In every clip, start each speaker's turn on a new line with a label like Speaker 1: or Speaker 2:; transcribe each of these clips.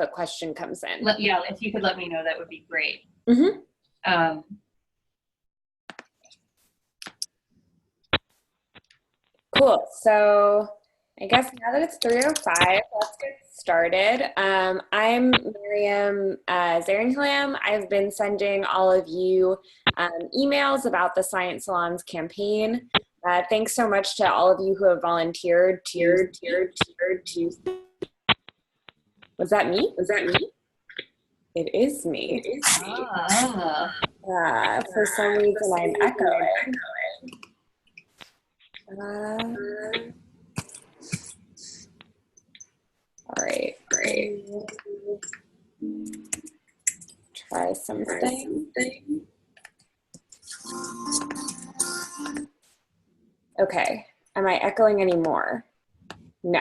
Speaker 1: a question comes in.
Speaker 2: Yeah, if you could let me know, that would be great.
Speaker 1: Mm-hmm. Cool. So I guess now that it's 3:05, let's get started. I'm Miriam Zaringhalam. I've been sending all of you emails about the Science Salons campaign. Thanks so much to all of you who have volunteered to. Was that me? It is me. For some reason, I'm echoing. All right, great. Try something. Okay, am I echoing anymore? No.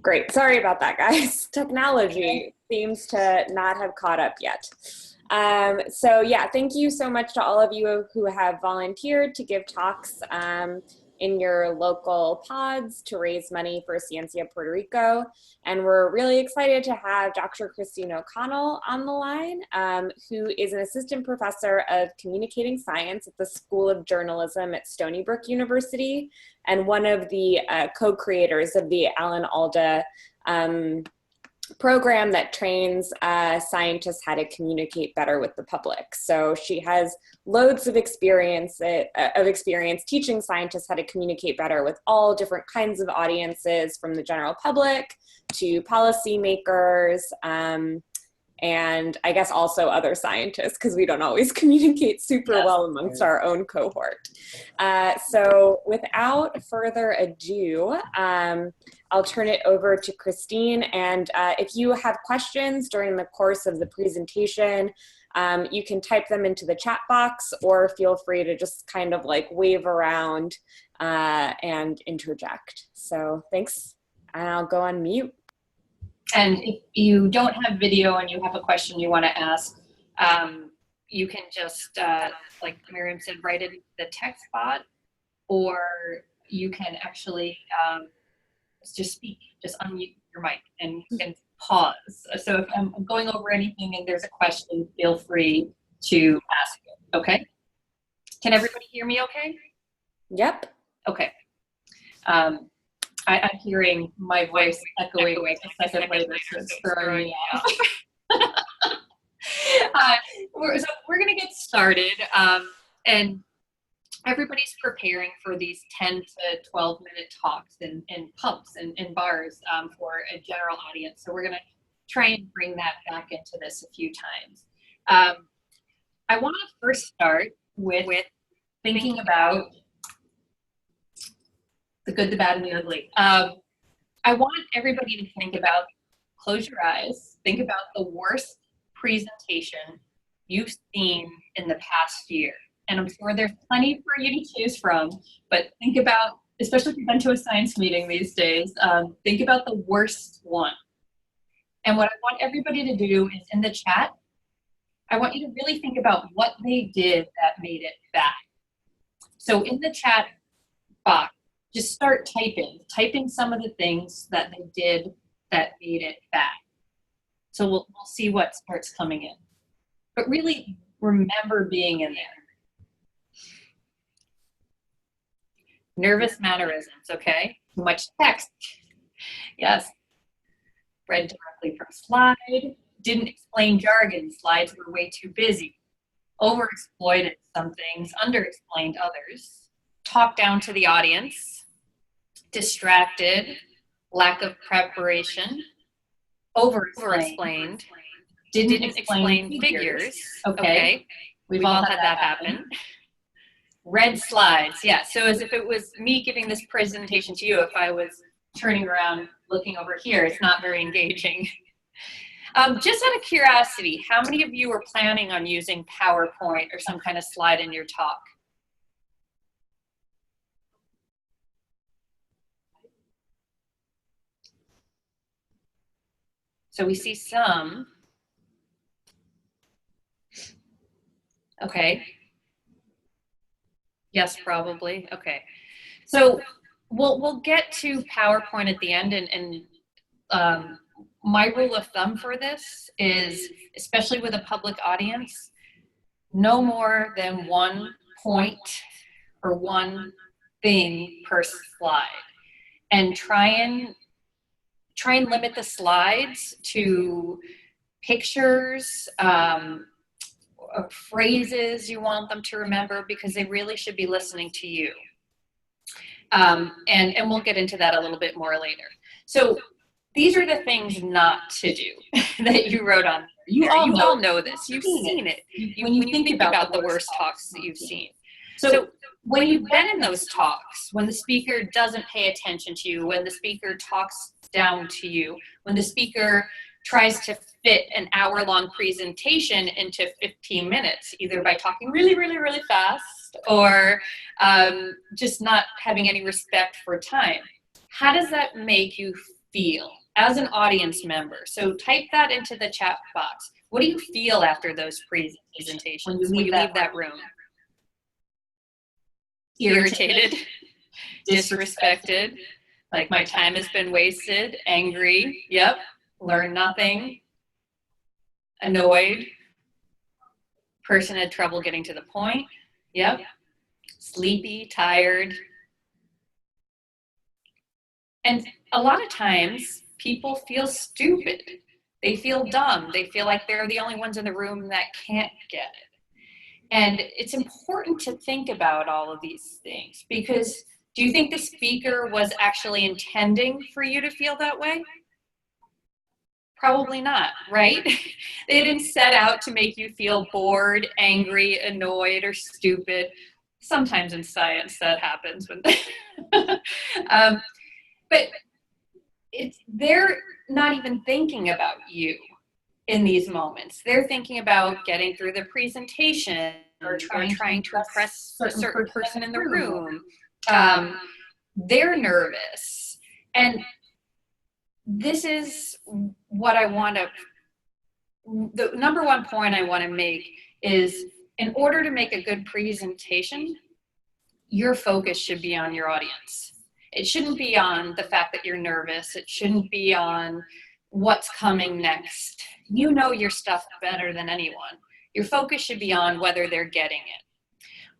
Speaker 1: Great, sorry about that, guys. Technology seems to not have caught up yet. So yeah, thank you so much to all of you who have volunteered to give talks in your local pods to raise money for Ciencia Puerto Rico. And we're really excited to have Dr. Christine O'Connell on the line, who is an assistant professor of communicating science at the School of Journalism at Stony Brook University, and one of the co-creators of the Alda program that trains scientists how to communicate better with the public. So she has loads of experience teaching scientists how to communicate better with all different kinds of audiences, from the general public to policymakers, and I guess also other scientists, because we don't always communicate super well amongst our own cohort. So without further ado, I'll turn it over to Christine. And if you have questions during the course of the presentation, you can type them into the chat box, or feel free to just kind of like wave around and interject. So thanks, and I'll go on mute.
Speaker 2: And if you don't have video and you have a question you want to ask, you can just, like Miriam said, write it in the text bot, or you can actually just speak, just unmute your mic and pause. So if I'm going over anything and there's a question, feel free to ask it, okay? Can everybody hear me okay?
Speaker 1: Yep.
Speaker 2: Okay. I'm hearing my voice echoing a second later, so it's throwing me off. So we're going to get started, and everybody's preparing for these 10 to 12-minute talks in pubs and in bars for a general audience. So we're going to try and bring that back into this a few times. I want to first start with thinking about the good, the bad, and the ugly. I want everybody to think about, close your eyes, think about the worst presentation you've seen in the past year. And I'm sure there's plenty for you to choose from, but think about, especially if you've been to a science meeting these days, think about the worst one. And what I want everybody to do is, in the chat, I want you to really think about what they did that made it bad. So in the chat box, just start typing some of the things that they did that made it bad. So we'll see what starts coming in. But really remember being in there. Nervous mannerisms, okay? Too much text. Yes. Read directly from slide. Didn't explain jargon. Slides were way too busy. Overexploited some things, underexplained others. Talked down to the audience. Distracted, lack of preparation, over-explained, didn't explain figures. Okay, we've all had that happen. Red slides, yeah, so as if it was me giving this presentation to you, if I was turning around looking over here, it's not very engaging. Just out of curiosity, how many of you are planning on using PowerPoint or some kind of slide in your talk? So we see some. Okay. Yes, probably. Okay. So we'll get to PowerPoint at the end, and my rule of thumb for this is, especially with a public audience, no more than 1 point or one thing per slide, and try and limit the slides to pictures, phrases you want them to remember, because they really should be listening to you. And we'll get into that a little bit more later. So these are the things not to do that you wrote on. You all know this. You've seen it. When you think about the worst talks that you've seen. So when you've been in those talks, when the speaker doesn't pay attention to you, when the speaker talks down to you, when the speaker tries to fit an hour-long presentation into 15 minutes, either by talking really, really, really fast or just not having any respect for time, how does that make you feel as an audience member? So type that into the chat box. What do you feel after those presentations when you leave that room? Irritated, disrespected, like my time has been wasted, angry, yep, learned nothing, annoyed, person had trouble getting to the point, yep, sleepy, tired. And a lot of times people feel stupid. They feel dumb. They feel like they're the only ones in the room that can't get it. And it's important to think about all of these things, because do you think the speaker was actually intending for you to feel that way? Probably not, right? They didn't set out to make you feel bored, angry, annoyed, or stupid. Sometimes in science that happens. But they're not even thinking about you in these moments. They're thinking about getting through the presentation or trying to impress a certain person in the room. They're nervous. And this is what I want to, the number one point I want to make is, in order to make a good presentation, your focus should be on your audience. It shouldn't be on the fact that you're nervous. It shouldn't be on what's coming next. You know your stuff better than anyone. Your focus should be on whether they're getting it.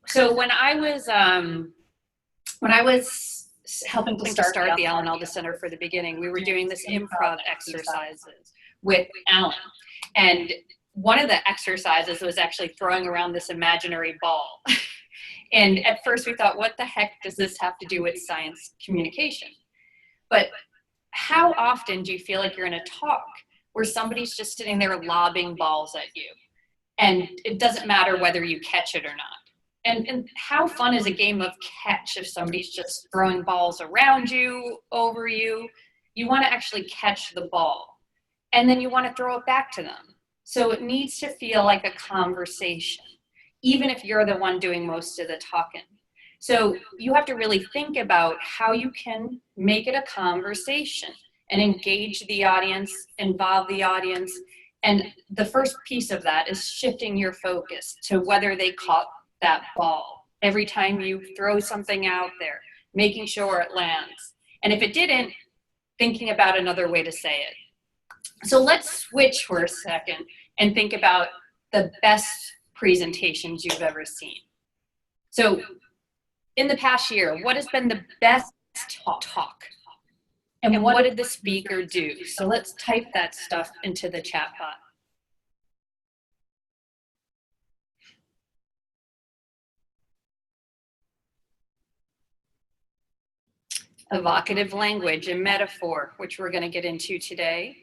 Speaker 2: So when I was helping to start the Alda Center for the beginning, we were doing this improv exercises with Alan. And one of the exercises was actually throwing around this imaginary ball. And at first we thought, what the heck does this have to do with science communication? But how often do you feel like you're in a talk where somebody's just sitting there lobbing balls at you, and it doesn't matter whether you catch it or not? And how fun is a game of catch if somebody's just throwing balls around you, over you? You want to actually catch the ball, and then you want to throw it back to them. So it needs to feel like a conversation, even if you're the one doing most of the talking. So you have to really think about how you can make it a conversation and engage the audience, involve the audience. And the first piece of that is shifting your focus to whether they caught that ball. Every time you throw something out there, making sure it lands. And if it didn't, thinking about another way to say it. So let's switch for a second and think about the best presentations you've ever seen. So in the past year, what has been the best talk? And what did the speaker do? So let's type that stuff into the chat bot. Evocative language and metaphor, which we're going to get into today.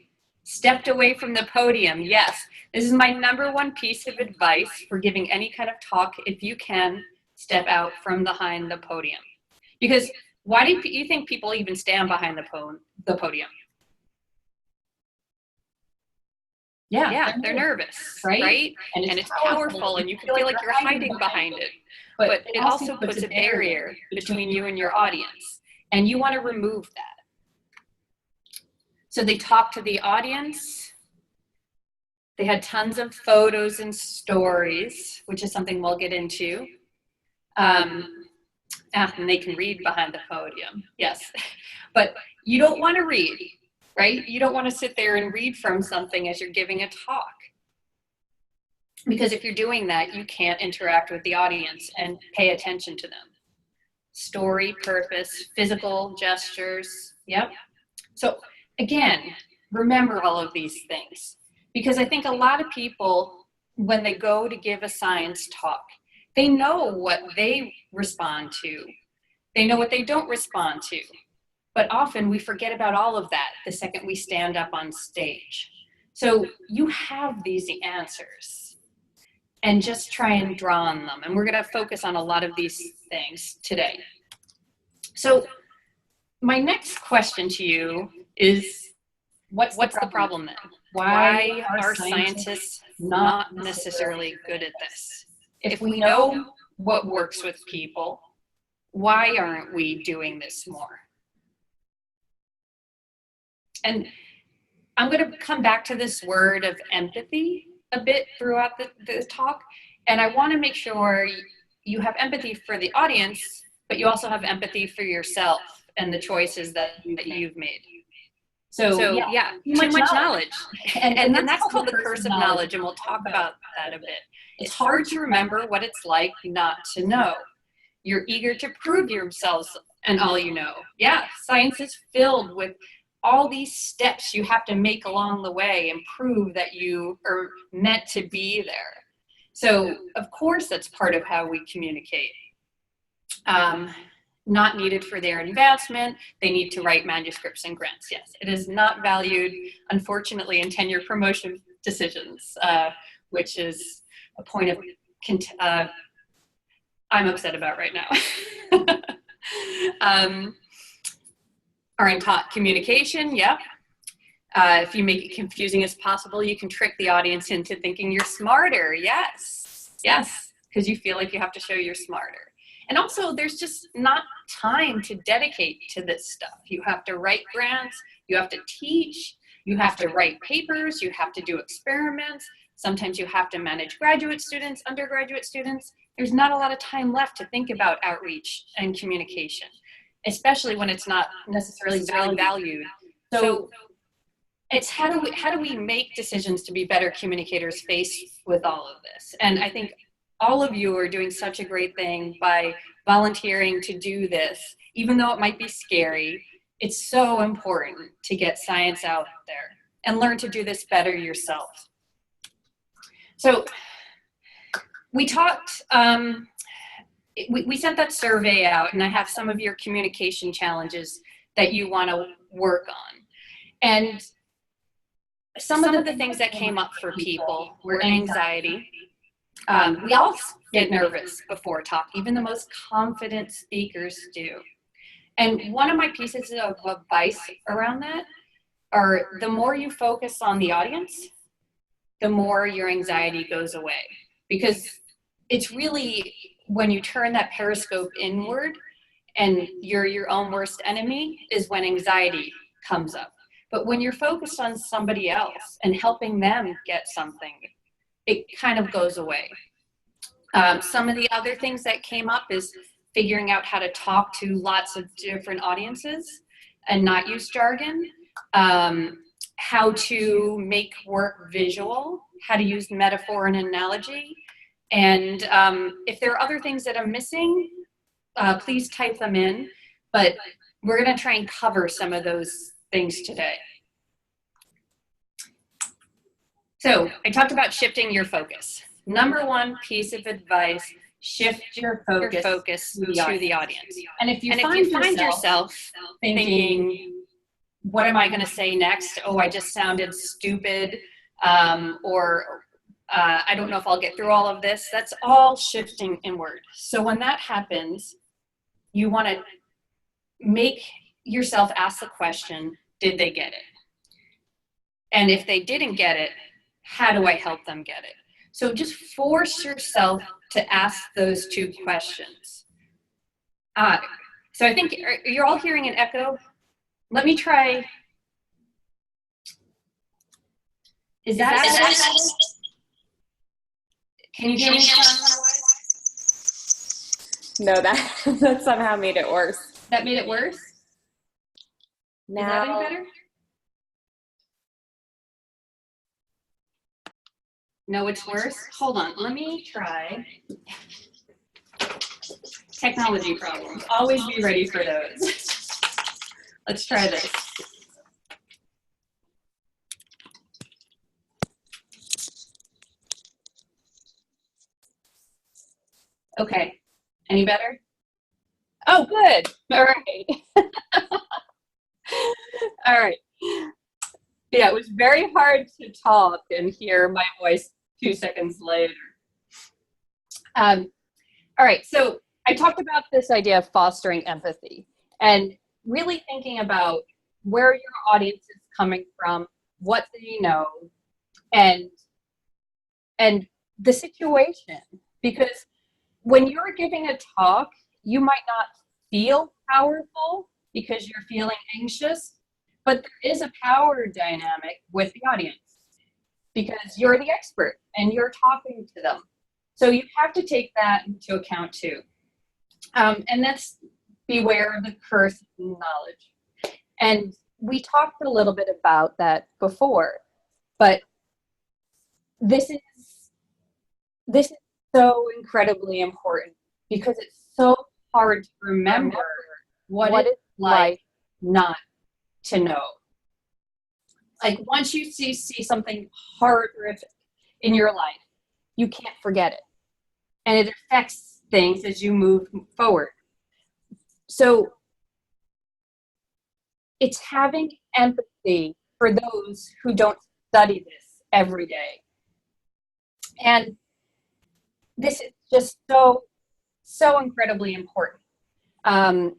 Speaker 2: Stepped away from the podium. Yes, this is my number one piece of advice for giving any kind of talk. If you can, step out from behind the podium. Because why do you think people even stand behind the podium? Yeah, they're nervous, right? And it's powerful, and you can feel like you're hiding behind it. But it also puts a barrier between you and your audience. And you want to remove that. So they talked to the audience. They had tons of photos and stories, which is something we'll get into. And they can read behind the podium, yes. But you don't want to read. right? You don't want to sit there and read from something as you're giving a talk. Because if you're doing that, you can't interact with the audience and pay attention to them. Story, purpose, physical gestures, yep. So again, remember all of these things. Because I think a lot of people, when they go to give a science talk, they know what they respond to. They know what they don't respond to. But often we forget about all of that the second we stand up on stage. So you have these answers, and just try and draw on them. And we're gonna focus on a lot of these things today. So my next question to you is, what's the problem then? Why are scientists not necessarily good at this? If we know what works with people, why aren't we doing this more? And I'm going to come back to this word of empathy a bit throughout the talk. And I want to make sure you have empathy for the audience, but you also have empathy for yourself and the choices that you've made. So yeah, too much knowledge. And that's called the curse of knowledge, and we'll talk about that a bit. It's hard to remember what it's like not to know. You're eager to prove yourselves and all you know. Yeah, science is filled with all these steps you have to make along the way and prove that you are meant to be there. So of course that's part of how we communicate. Not needed for their advancement. They need to write manuscripts and grants. Yes, it is not valued, unfortunately, in tenure promotion decisions, which is a point of I'm upset about right now. Aren't taught communication, yep. If you make it confusing as possible, you can trick the audience into thinking you're smarter. Yes, because you feel like you have to show you're smarter. And also, there's just not time to dedicate to this stuff. You have to write grants, you have to teach, you have to write papers, you have to do experiments. Sometimes you have to manage graduate students, undergraduate students. There's not a lot of time left to think about outreach and communication, especially when it's not necessarily valued. So it's how do we make decisions to be better communicators faced with all of this? And I think all of you are doing such a great thing by volunteering to do this. Even though it might be scary, it's so important to get science out there and learn to do this better yourself. So we talked, we sent that survey out, and I have some of your communication challenges that you want to work on. And some of the things that came up for people were anxiety. We all get nervous before talk, even the most confident speakers do. And one of my pieces of advice around that are, the more you focus on the audience, the more your anxiety goes away. Because it's really when you turn that periscope inward and you're your own worst enemy is when anxiety comes up. But when you're focused on somebody else and helping them get something, it kind of goes away. Some of the other things that came up is figuring out how to talk to lots of different audiences and not use jargon, how to make work visual, how to use metaphor and analogy. And if there are other things that I'm missing, please type them in, but we're gonna try and cover some of those things today. So I talked about shifting your focus. Number one piece of advice, shift your focus to the audience. And if you find yourself thinking, what am I gonna say next? Oh, I just sounded stupid, or I don't know if I'll get through all of this. That's all shifting inward. So when that happens, you wanna make yourself ask the question, did they get it? And if they didn't get it, how do I help them get it? So just force yourself to ask those two questions. So I think you're all hearing an echo. Let me try. Is that Can you hear me?
Speaker 1: No, that somehow made it worse.
Speaker 2: That made it worse?
Speaker 1: Now,
Speaker 2: is that any better? No, it's worse. Hold on, let me try. Technology problems. Always be ready for those. Let's try this. Okay, any better? Oh, good. All right. All right. Yeah, it was very hard to talk and hear my voice 2 seconds later. All right, so I talked about this idea of fostering empathy and really thinking about where your audience is coming from, what they know, and the situation. Because when you're giving a talk, you might not feel powerful because you're feeling anxious, but there is a power dynamic with the audience because you're the expert and you're talking to them. So you have to take that into account too. And that's beware of the curse of knowledge. And we talked a little bit about that before, but this is so incredibly important because it's so hard to remember what it's like not to know. Like once you see something horrific in your life, you can't forget it. And it affects things as you move forward. So it's having empathy for those who don't study this every day. And this is just so incredibly important. And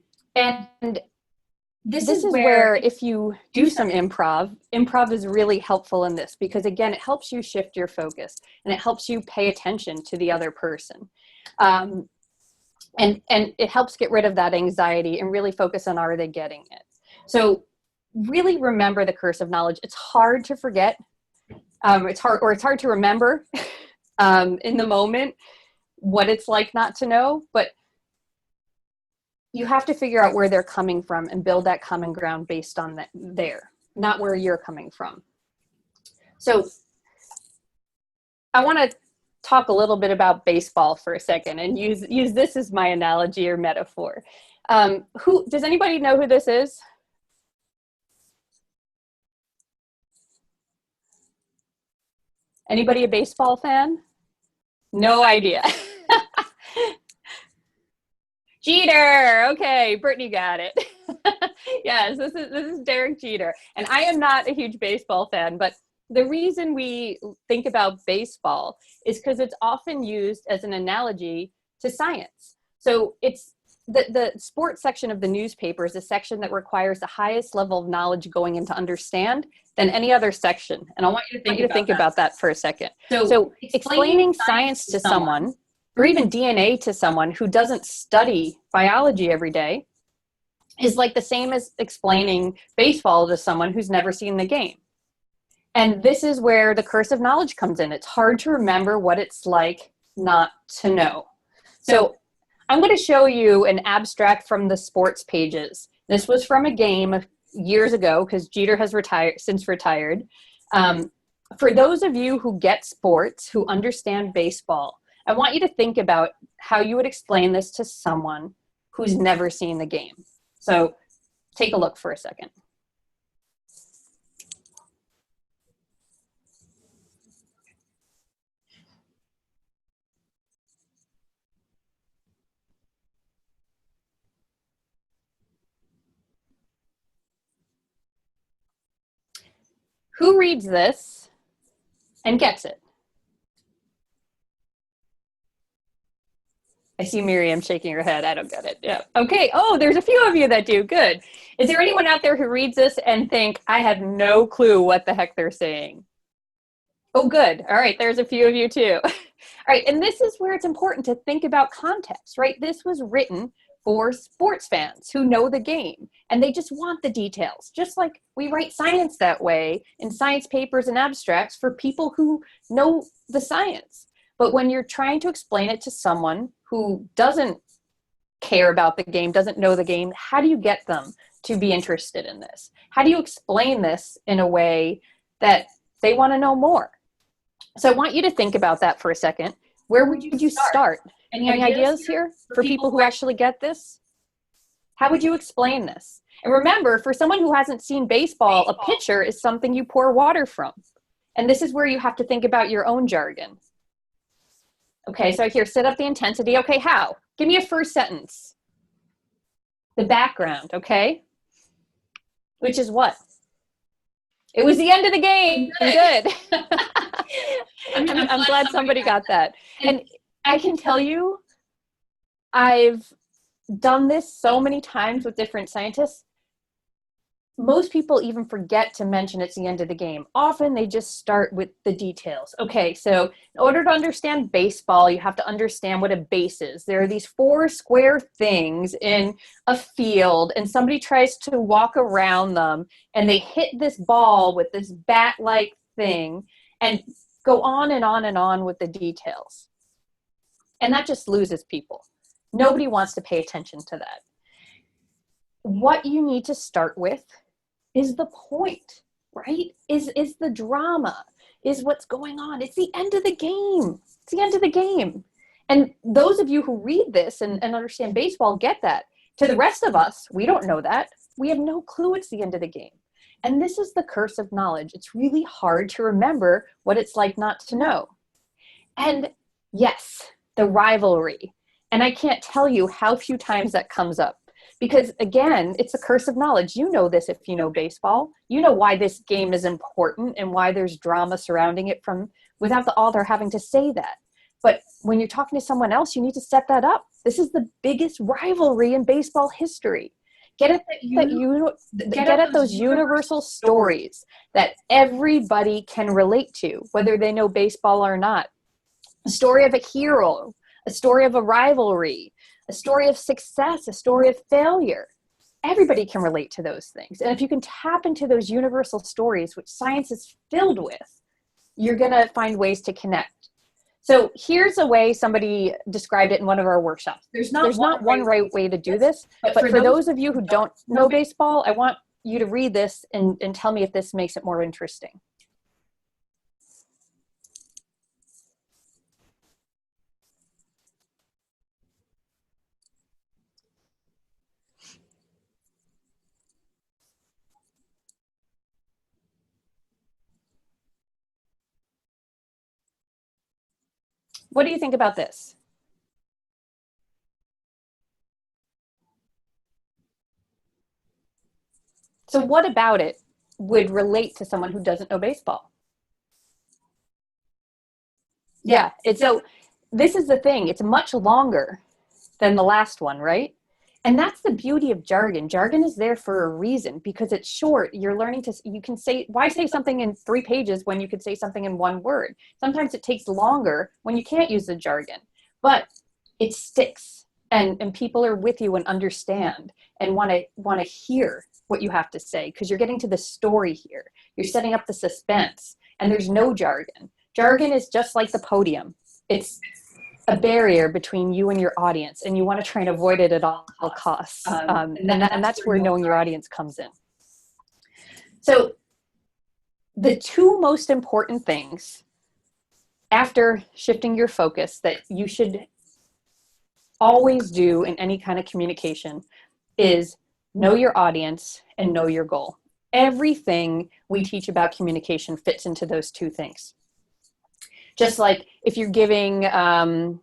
Speaker 2: this is where if you do some improv is really helpful in this because again, it helps you shift your focus and it helps you pay attention to the other person. And it helps get rid of that anxiety and really focus on are they getting it. So really remember the curse of knowledge. It's hard to forget. It's hard to remember in the moment what it's like not to know, but you have to figure out where they're coming from and build that common ground based on that there, not where you're coming from. So I want to talk a little bit about baseball for a second and use this as my analogy or metaphor. Does anybody know who this is? Anybody a baseball fan? No idea. Jeter. Okay, Brittany got it. Yes, this is Derek Jeter. And I am not a huge baseball fan, but the reason we think about baseball is because it's often used as an analogy to science. So it's the sports section of the newspaper is a section that requires the highest level of knowledge going in to understand than any other section. And I want you to think about that for a second. So explaining science to someone, or even DNA to someone who doesn't study biology every day, is like the same as explaining baseball to someone who's never seen the game. And this is where the curse of knowledge comes in. It's hard to remember what it's like not to know. So I'm going to show you an abstract from the sports pages. This was from a game years ago because Jeter has since retired. For those of you who get sports, who understand baseball, I want you to think about how you would explain this to someone who's never seen the game. So take a look for a second. Who reads this and gets it? I see Miriam shaking her head. I don't get it. Yeah. Okay. Oh, there's a few of you that do. Good. Is there anyone out there who reads this and think, I have no clue what the heck they're saying? Oh, good. All right. There's a few of you too. All right. And this is where it's important to think about context, right? This was written for sports fans who know the game and they just want the details, just like we write science that way in science papers and abstracts for people who know the science. But when you're trying to explain it to someone who doesn't care about the game, doesn't know the game, how do you get them to be interested in this? How do you explain this in a way that they want to know more?
Speaker 3: So I want you to think about that for a second. Where would you start? Any ideas here for people who actually get this? How would you explain this? And remember, for someone who hasn't seen baseball, a pitcher is something you pour water from. And this is where you have to think about your own jargon. Okay, so here, set up the intensity. Okay, how? Give me a first sentence. The background, okay? Which is what? It was the end of the game. Good. I'm glad somebody got that. And I can tell you, I've done this so many times with different scientists. Most people even forget to mention it's the end of the game. Often they just start with the details. Okay, so in order to understand baseball, you have to understand what a base is. There are these 4 square things in a field, and somebody tries to walk around them, and they hit this ball with this bat-like thing, and go on and on and on with the details. And that just loses people. Nobody wants to pay attention to that. What you need to start with is the point, right? Is the drama, is what's going on. It's the end of the game. It's the end of the game. And those of you who read this and understand baseball get that. To the rest of us, we don't know that. We have no clue it's the end of the game. And this is the curse of knowledge. It's really hard to remember what it's like not to know. And yes, the rivalry. And I can't tell you how few times that comes up. Because again, it's a curse of knowledge. You know this if you know baseball. You know why this game is important and why there's drama surrounding it without the author having to say that. But when you're talking to someone else, you need to set that up. This is the biggest rivalry in baseball history. Get at those universal stories that everybody can relate to, whether they know baseball or not. A story of a hero, a story of a rivalry, a story of success, a story of failure. Everybody can relate to those things. And if you can tap into those universal stories, which science is filled with, you're going to find ways to connect. So here's a way somebody described it in one of our workshops. There's not one right way to do this, but for those of you who don't know baseball, I want you to read this and tell me if this makes it more interesting. What do you think about this? So what about it would relate to someone who doesn't know baseball? Yeah, so this is the thing. It's much longer than the last one, right? And that's the beauty of jargon. Jargon is there for a reason because it's short. You're learning you can say, why say something in 3 pages when you could say something in 1 word? Sometimes it takes longer when you can't use the jargon, but it sticks and people are with you and understand and want to hear what you have to say because you're getting to the story here. You're setting up the suspense and there's no jargon. Jargon is just like the podium. It's a barrier between you and your audience, and you want to try and avoid it at all costs. And that's where knowing your audience comes in. So the 2 most important things after shifting your focus that you should always do in any kind of communication is know your audience and know your goal. Everything we teach about communication fits into those 2 things. Just like if you're giving, I'll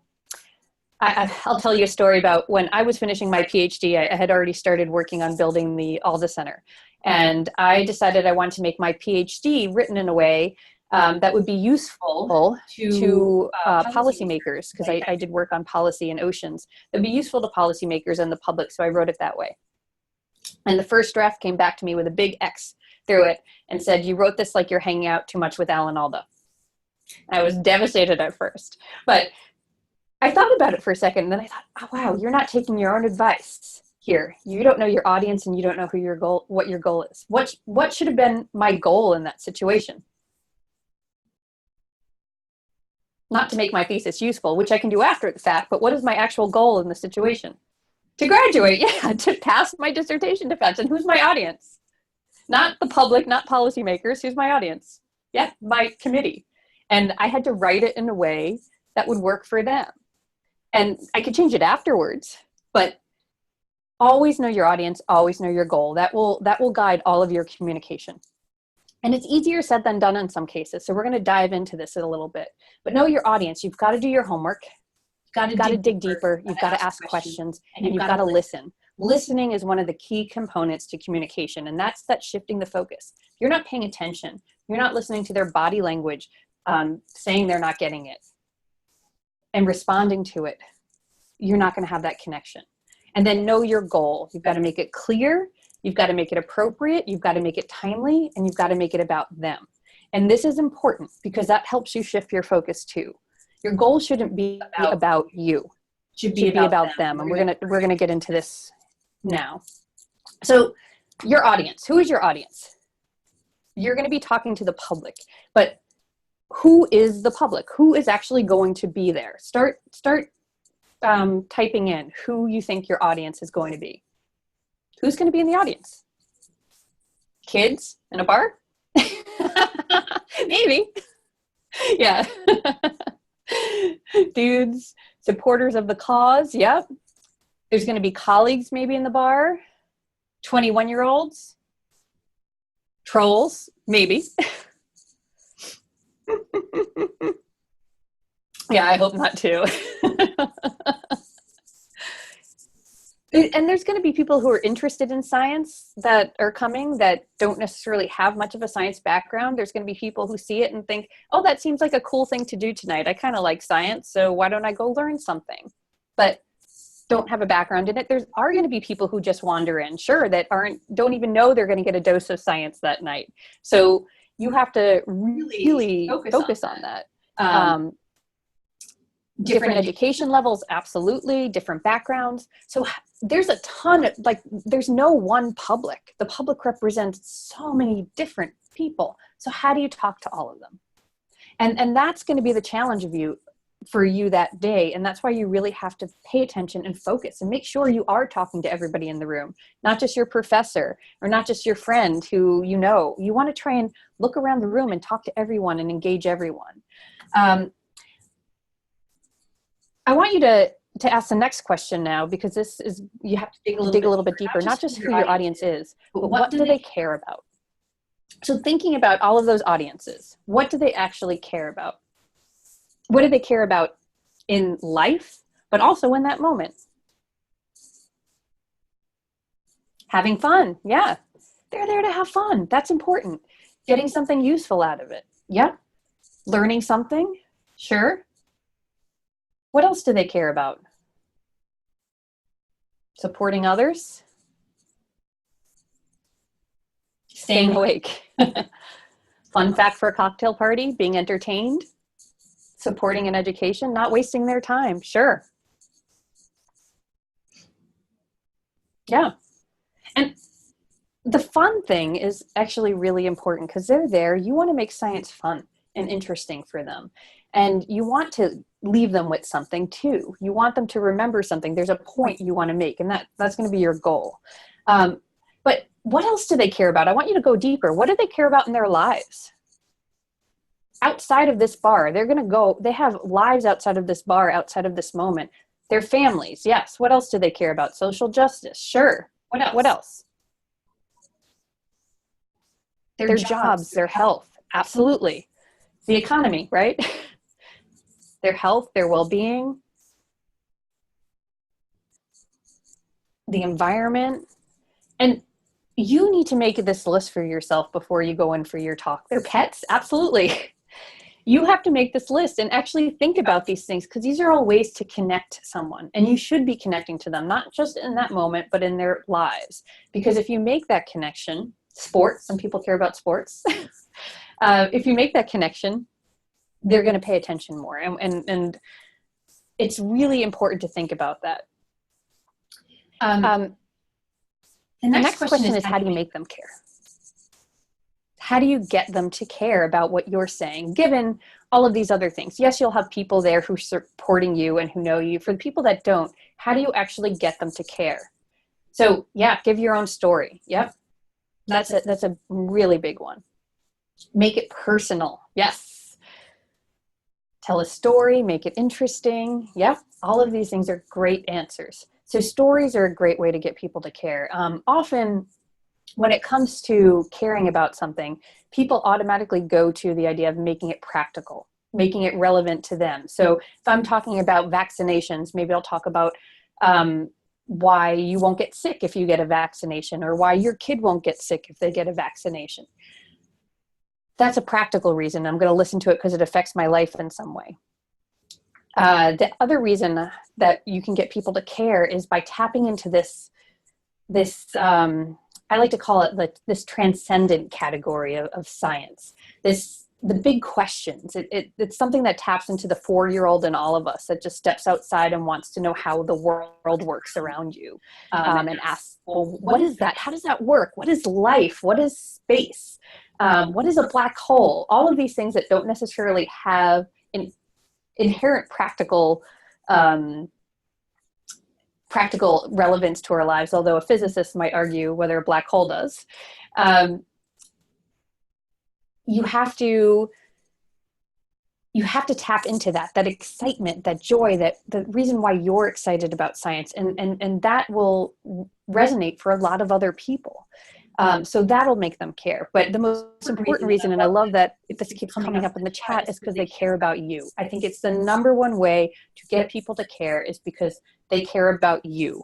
Speaker 3: tell you a story about when I was finishing my PhD, I had already started working on building the Alda Center. And I decided I wanted to make my PhD written in a way that would be useful to policymakers, because I did work on policy and oceans. It would be useful to policymakers and the public, so I wrote it that way. And the first draft came back to me with a big X through it and said, "You wrote this like you're hanging out too much with Alan Alda." I was devastated at first, but I thought about it for a second, and then I thought, oh, wow, you're not taking your own advice here. You don't know your audience, and you don't know what your goal is. What should have been my goal in that situation? Not to make my thesis useful, which I can do after the fact, but what is my actual goal in the situation? To graduate, yeah, to pass my dissertation defense. And who's my audience? Not the public, not policymakers. Who's my audience? Yeah, my committee. And I had to write it in a way that would work for them. And I could change it afterwards, but always know your audience, always know your goal. That will guide all of your communication. And it's easier said than done in some cases. So we're going to dive into this in a little bit. But know your audience. You've got to do your homework. You've got to dig deeper. You've got to ask questions, and you've got to listen. Listening is one of the key components to communication, and that's shifting the focus. If you're not paying attention, you're not listening to their body language, saying they're not getting it, and responding to it, you're not going to have that connection. And then know your goal. You've got to make it clear. You've got to make it appropriate. You've got to make it timely, and you've got to make it about them. And this is important because that helps you shift your focus too. Your goal shouldn't be about you. It should be about them. And we're gonna get into this now. So your audience, who is your audience? You're going to be talking to the public, but who is the public? Who is actually going to be there? Start typing in who you think your audience is going to be. Who's going to be in the audience? Kids in a bar? Maybe. Yeah. Dudes, supporters of the cause. Yep. There's going to be colleagues maybe in the bar. 21-year-olds. Trolls, maybe. Yeah, I hope not too. And there's going to be people who are interested in science that are coming that don't necessarily have much of a science background. There's going to be people who see it and think, oh, that seems like a cool thing to do tonight. I kind of like science, so why don't I go learn something? But don't have a background in it. There are going to be people who just wander in, sure, that don't even know they're going to get a dose of science that night. So you have to really focus on that. Different education levels, absolutely, different backgrounds. So there's a ton of, there's no one public. The public represents so many different people. So how do you talk to all of them? And that's going to be the challenge for you that day. And that's why you really have to pay attention and focus and make sure you are talking to everybody in the room, not just your professor or not just your friend who you know. You want to try and look around the room and talk to everyone and engage everyone. I want you to ask the next question now, because this is, you have to dig a little bit deeper, not just who your audience is, but what do they care about? So thinking about all of those audiences, what do they actually care about? What do they care about in life, but also in that moment? Having fun. Yeah. They're there to have fun. That's important. Getting something useful out of it. Yeah. Learning something. Sure. What else do they care about? Supporting others? Staying awake. Fun fact for a cocktail party, being entertained, supporting an education, not wasting their time. Sure. Yeah. And the fun thing is actually really important because they're there. You want to make science fun and interesting for them. And you want to leave them with something too. You want them to remember something. There's a point you want to make, and that's going to be your goal. But what else do they care about? I want you to go deeper. What do they care about in their lives? Outside of this bar, they have lives outside of this bar, outside of this moment. Their families, yes. What else do they care about? Social justice, sure. What else? Their jobs, their health, absolutely. The economy, right? Their health, their well-being, the environment. And you need to make this list for yourself before you go in for your talk. Their pets, absolutely. You have to make this list and actually think about these things, because these are all ways to connect someone, and you should be connecting to them, not just in that moment, but in their lives. Because if you make that connection, sports, some people care about sports. If you make that connection, they're going to pay attention more. And it's really important to think about that. The next question is, how do you make them care? How do you get them to care about what you're saying, given all of these other things? Yes, you'll have people there who are supporting you and who know you. For the people that don't, how do you actually get them to care? So yeah, give your own story. Yep. That's a really big one. Make it personal. Yes. Tell a story, make it interesting. Yep, all of these things are great answers. So stories are a great way to get people to care. Often when it comes to caring about something, people automatically go to the idea of making it practical, making it relevant to them. So if I'm talking about vaccinations, maybe I'll talk about why you won't get sick if you get a vaccination, or why your kid won't get sick if they get a vaccination. That's a practical reason. I'm going to listen to it because it affects my life in some way. The other reason that you can get people to care is by tapping into this I like to call it this transcendent category of science. The big questions. It's something that taps into the 4-year-old in all of us that just steps outside and wants to know how the world works around you, and asks, well, what is that? How does that work? What is life? What is space? What is a black hole? All of these things that don't necessarily have an inherent practical relevance to our lives, although a physicist might argue whether a black hole does. You have to tap into that excitement, that joy, that the reason why you're excited about science, and that will resonate for a lot of other people. So that'll make them care. But the most important reason, and I love that this keeps coming up in the chat, is because they care about you. I think it's the number one way to get people to care, is because they care about you.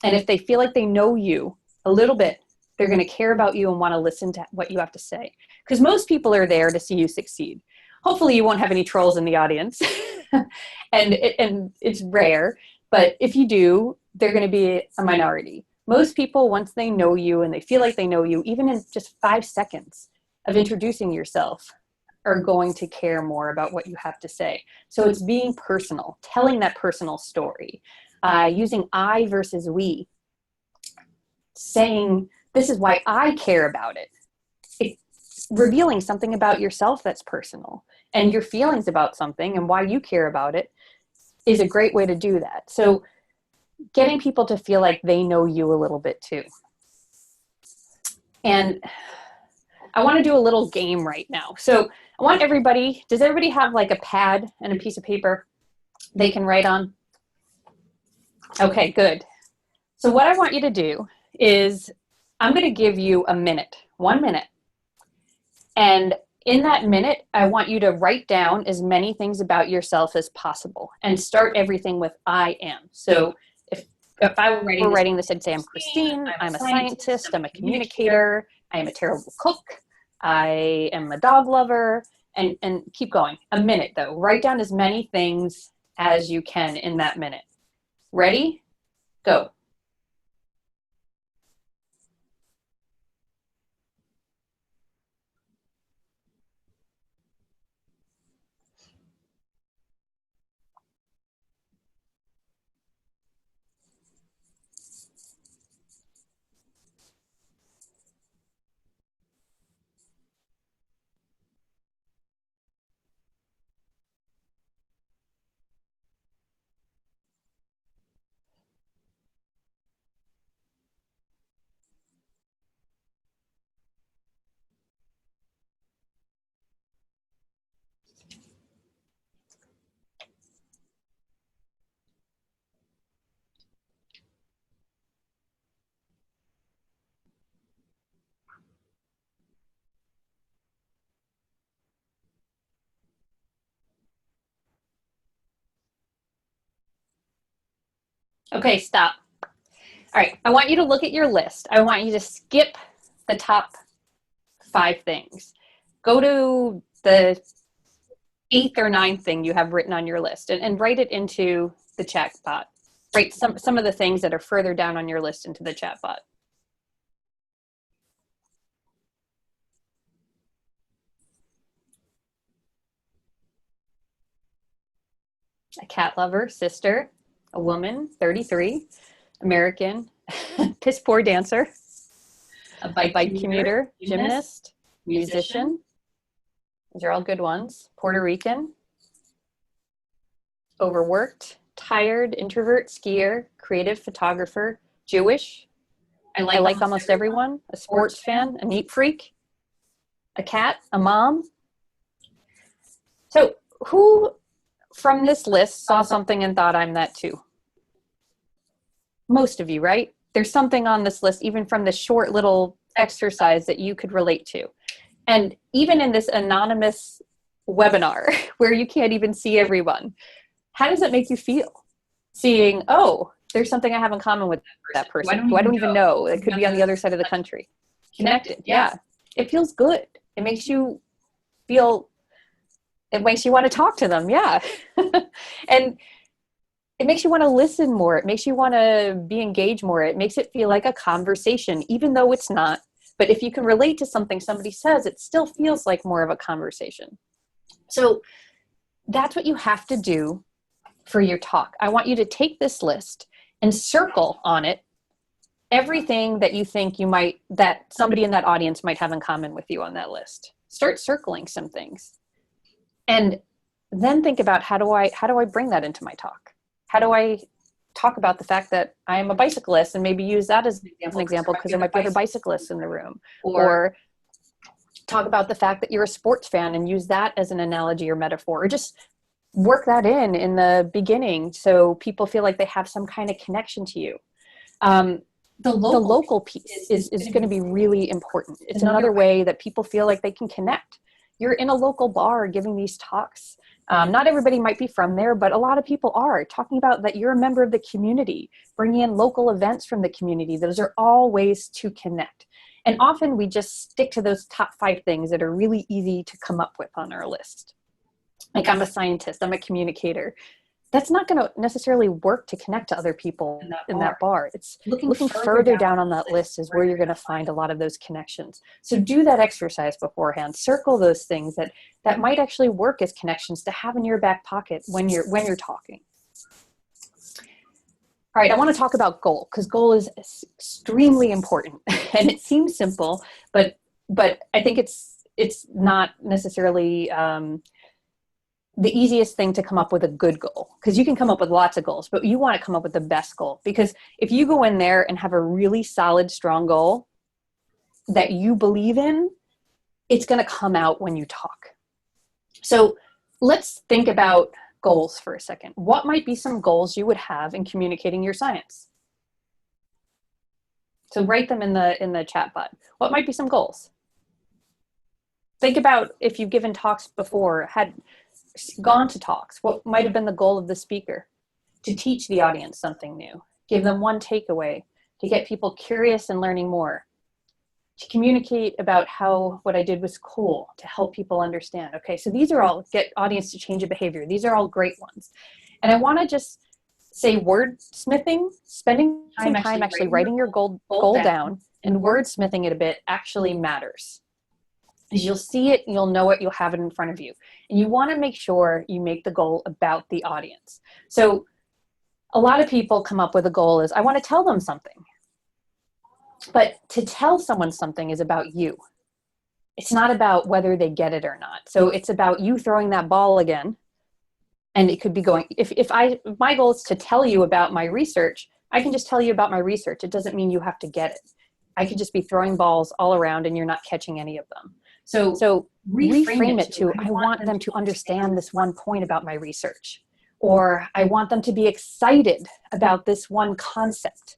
Speaker 3: And if they feel like they know you a little bit, they're going to care about you and want to listen to what you have to say. Because most people are there to see you succeed. Hopefully you won't have any trolls in the audience. and it's rare. But if you do, they're going to be a minority. Most people, once they know you and they feel like they know you, even in just 5 seconds of introducing yourself, are going to care more about what you have to say. So it's being personal, telling that personal story, using I versus we, saying, this is why I care about it. It's revealing something about yourself that's personal, and your feelings about something and why you care about it is a great way to do that. So getting people to feel like they know you a little bit too. And I want to do a little game right now. So I want everybody, does everybody have like a pad and a piece of paper they can write on? Okay, good. So what I want you to do is, I'm going to give you a minute, 1 minute. And in that minute, I want you to write down as many things about yourself as possible, and start everything with I am. So if I were writing this, I'd say, I'm Christine, I'm a scientist, I'm a communicator, I am a terrible cook, I am a dog lover, and keep going. A minute though. Write down as many things as you can in that minute. Ready? Go. Okay, stop. All right, I want you to look at your list. I want you to skip the top 5 things. Go to the 8th or 9th thing you have written on your list, and write it into the chat bot. Write some of the things that are further down on your list into the chat bot. A cat lover, sister, a woman, 33, American, piss poor dancer, a bike commuter, gymnast, musician. These are all good ones. Puerto Rican, overworked, tired, introvert, skier, creative, photographer, Jewish. I like almost everyone. A sports fan, a neat freak, a cat, a mom. So who from this list saw something and thought I'm that too. Most of you, right? There's something on this list, even from this short little exercise, that you could relate to. And even in this anonymous webinar where you can't even see everyone, how does it make you feel? Seeing, oh, there's something I have in common with that person who I don't even know. It could be on the other side of the country. Connected, yeah. It feels good. It makes you feel, it makes you want to talk to them, yeah. And it makes you want to listen more. It makes you want to be engaged more. It makes it feel like a conversation, even though it's not. But if you can relate to something somebody says, it still feels like more of a conversation. So that's what you have to do for your talk. I want you to take this list and circle on it everything that you think you might, that somebody in that audience might have in common with you on that list. Start circling some things. And then think about, how do I bring that into my talk? How do I talk about the fact that I am a bicyclist, and maybe use that as an example because there might be other bicyclists in the room? Or talk about the fact that you're a sports fan and use that as an analogy or metaphor, or just work that in the beginning so people feel like they have some kind of connection to you. The local piece is going to be really important. It's another way that people feel like they can connect. You're in a local bar giving these talks. Not everybody might be from there, but a lot of people are talking about that you're a member of the community, bringing in local events from the community. Those are all ways to connect. And often we just stick to those top 5 things that are really easy to come up with on our list. Like, I'm a scientist, I'm a communicator. That's not going to necessarily work to connect to other people in that bar. It's looking further down on that list is where you're going to find a lot of those connections. So do that exercise beforehand. Circle those things that might actually work as connections to have in your back pocket when you're talking. All right, I want to talk about goal, because goal is extremely important. And it seems simple, but I think it's not necessarily the easiest thing to come up with a good goal, because you can come up with lots of goals, but you want to come up with the best goal. Because if you go in there and have a really solid, strong goal that you believe in, it's going to come out when you talk. So let's think about goals for a second. What might be some goals you would have in communicating your science? So write them in the chat bot. What might be some goals? Think about if you've given talks before, had gone to talks. What might have been the goal of the speaker? To teach the audience something new, give them one takeaway, to get people curious and learning more, to communicate about how what I did was cool, to help people understand. Okay, so these are all, get audience to change a behavior. These are all great ones. And I want to just say wordsmithing, spending some time actually writing your goal down and wordsmithing it a bit actually matters. Because you'll see it, you'll know it, you'll have it in front of you. And you want to make sure you make the goal about the audience. So a lot of people come up with a goal is, I want to tell them something. But to tell someone something is about you. It's not about whether they get it or not. So it's about you throwing that ball again. And it could be going, if my goal is to tell you about my research, I can just tell you about my research. It doesn't mean you have to get it. I could just be throwing balls all around and you're not catching any of them. So reframe it to, I want them to understand this one point about my research, or I want them to be excited about this one concept.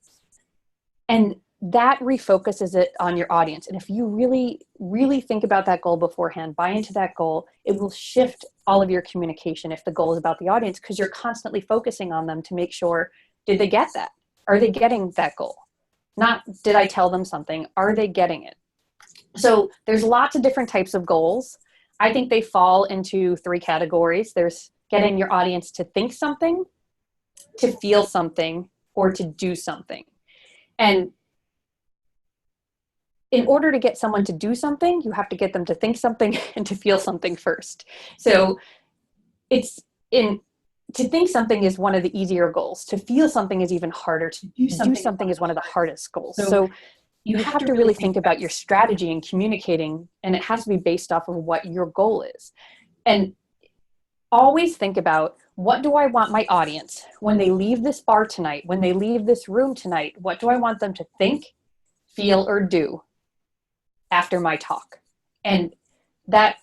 Speaker 3: And that refocuses it on your audience. And if you really, really think about that goal beforehand, buy into that goal, it will shift all of your communication if the goal is about the audience, because you're constantly focusing on them to make sure, did they get that? Are they getting that goal? Not, did I tell them something? Are they getting it? So there's lots of different types of goals. I think they fall into 3 categories. There's getting your audience to think something, to feel something, or to do something. And in order to get someone to do something, you have to get them to think something and to feel something first. So to think something is one of the easier goals. To feel something is even harder. To do something is one of the hardest goals. So you have to really think about your strategy in communicating, and it has to be based off of what your goal is. And always think about, what do I want my audience when they leave this bar tonight, when they leave this room tonight? What do I want them to think, feel, or do after my talk? And that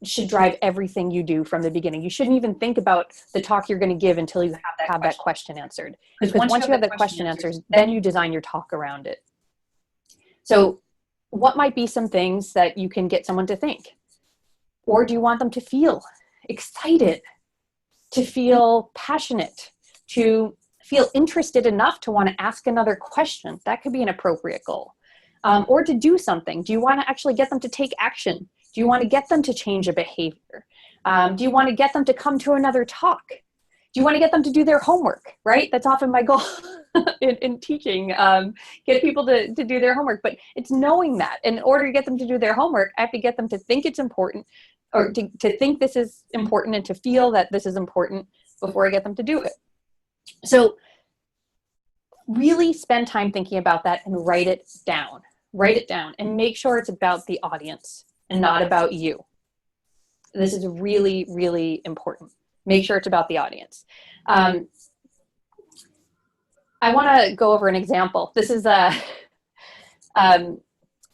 Speaker 3: should drive everything you do from the beginning. You shouldn't even think about the talk you're going to give until you have that question answered. Because once you have that question answered, then you design your talk around it. So what might be some things that you can get someone to think? Or do you want them to feel excited, to feel passionate, to feel interested enough to want to ask another question? That could be an appropriate goal. Or to do something. Do you want to actually get them to take action? Do you want to get them to change a behavior? Do you want to get them to come to another talk? Do you want to get them to do their homework, right? That's often my goal in teaching, get people to do their homework. But it's knowing that in order to get them to do their homework, I have to get them to think it's important, or to think this is important and to feel that this is important before I get them to do it. So really spend time thinking about that and write it down. Write it down and make sure it's about the audience and not about you. This is really, really important. Make sure it's about the audience. I want to go over an example. This is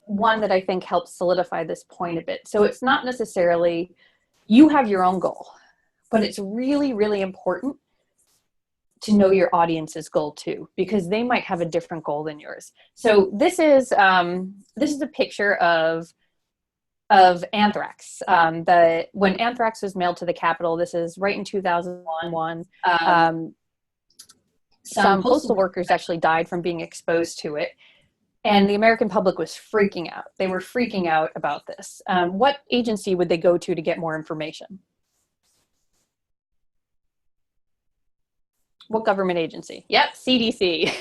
Speaker 3: one that I think helps solidify this point a bit. So it's not necessarily, you have your own goal, but it's really, really important to know your audience's goal too, because they might have a different goal than yours. So this is a picture of anthrax. When anthrax was mailed to the Capitol, this is right in 2001. Some postal workers actually died from being exposed to it. And the American public was freaking out. They were freaking out about this. What agency would they go to get more information? What government agency? Yep, CDC.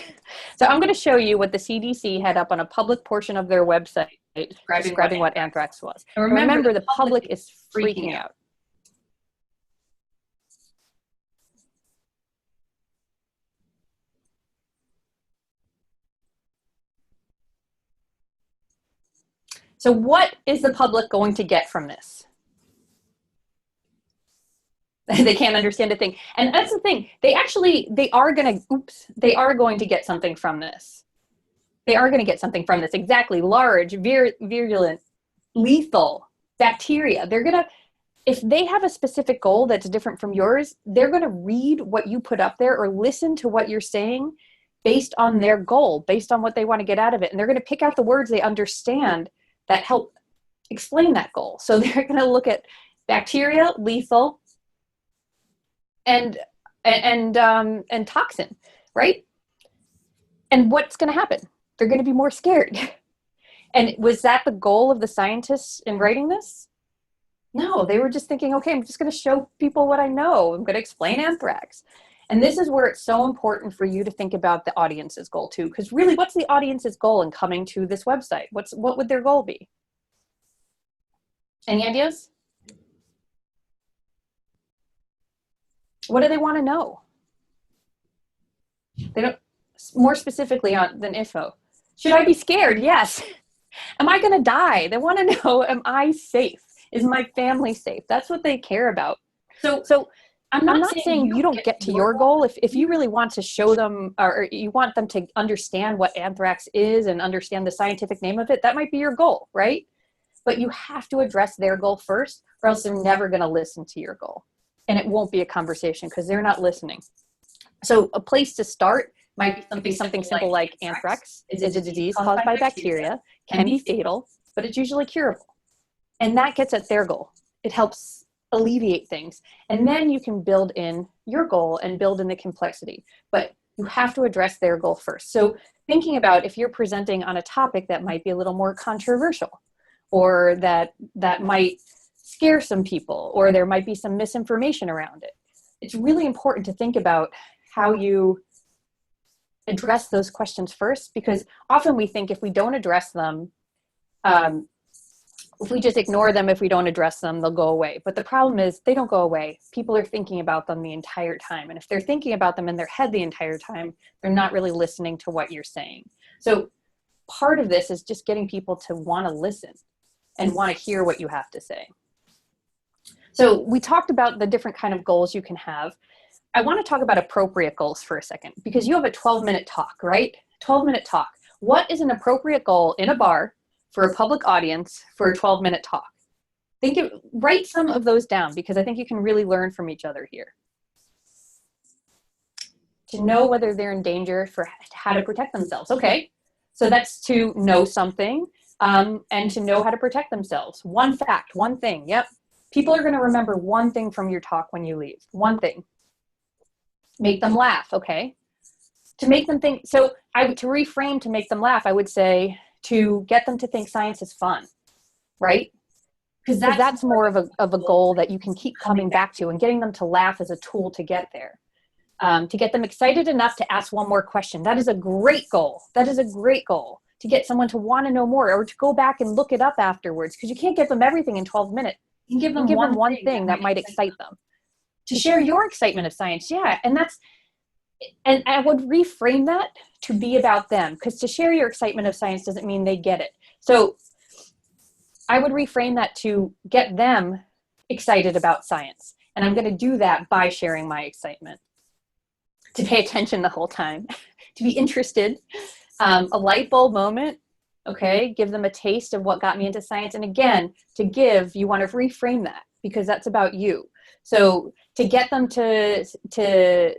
Speaker 3: So I'm going to show you what the CDC had up on a public portion of their website describing what anthrax was. And remember, the public is freaking out. So what is the public going to get from this? They can't understand a thing. And that's the thing. They are going to get something from this. They are going to get something from this. Exactly. Large, virulent, lethal bacteria. They're going to, if they have a specific goal that's different from yours, they're going to read what you put up there or listen to what you're saying based on their goal, based on what they want to get out of it. And they're going to pick out the words they understand that help explain that goal. So they're going to look at bacteria, lethal, and toxin, right? And what's going to happen? They're going to be more scared. And was that the goal of the scientists in writing this? No, they were just thinking, okay, I'm just going to show people what I know. I'm going to explain anthrax. And this is where it's so important for you to think about the audience's goal too. Because really, what's the audience's goal in coming to this website? What would their goal be? Any ideas? What do they want to know? They don't, more specifically than info. Should I be scared? Yes. Am I going to die? They want to know, am I safe? Is my family safe? That's what they care about. So I'm not saying you don't get to your goal. If you really want to show them, or you want them to understand what anthrax is and understand the scientific name of it, that might be your goal, right? But you have to address their goal first, or else they're never going to listen to your goal. And it won't be a conversation because they're not listening. So a place to start might be something simple like anthrax is a disease caused by bacteria, can be fatal, but it's usually curable. And that gets at their goal. It helps alleviate things. And then you can build in your goal and build in the complexity. But you have to address their goal first. So thinking about if you're presenting on a topic that might be a little more controversial, or that might scare some people, or there might be some misinformation around it, it's really important to think about how you address those questions first, because often we think if we don't address them, if we just ignore them, if we don't address them, they'll go away. But the problem is they don't go away. People are thinking about them the entire time. And if they're thinking about them in their head the entire time, they're not really listening to what you're saying. So part of this is just getting people to want to listen and want to hear what you have to say. So we talked about the different kind of goals you can have. I want to talk about appropriate goals for a second, because you have a 12-minute talk, right? 12-minute talk. What is an appropriate goal in a bar for a public audience for a 12-minute talk? Write some of those down, because I think you can really learn from each other here. To know whether they're in danger, for how to protect themselves. Okay, so that's to know something, and to know how to protect themselves. One fact, one thing. Yep. People are going to remember one thing from your talk when you leave. One thing. Make them laugh. Okay. To make them think. So to reframe, to make them laugh, I would say to get them to think science is fun, right? Because that's more of a goal that you can keep coming back to, and getting them to laugh is a tool to get there. To get them excited enough to ask one more question. That is a great goal. That is a great goal. To get someone to want to know more, or to go back and look it up afterwards, because you can't give them everything in 12 minutes. You can give them one thing that might excite them. To share your excitement of science. Yeah, and I would reframe that to be about them, because to share your excitement of science doesn't mean they get it. So I would reframe that to get them excited about science. And I'm going to do that by sharing my excitement. To pay attention the whole time, to be interested, a light bulb moment, okay, give them a taste of what got me into science. And again, you want to reframe that, because that's about you. So to get them to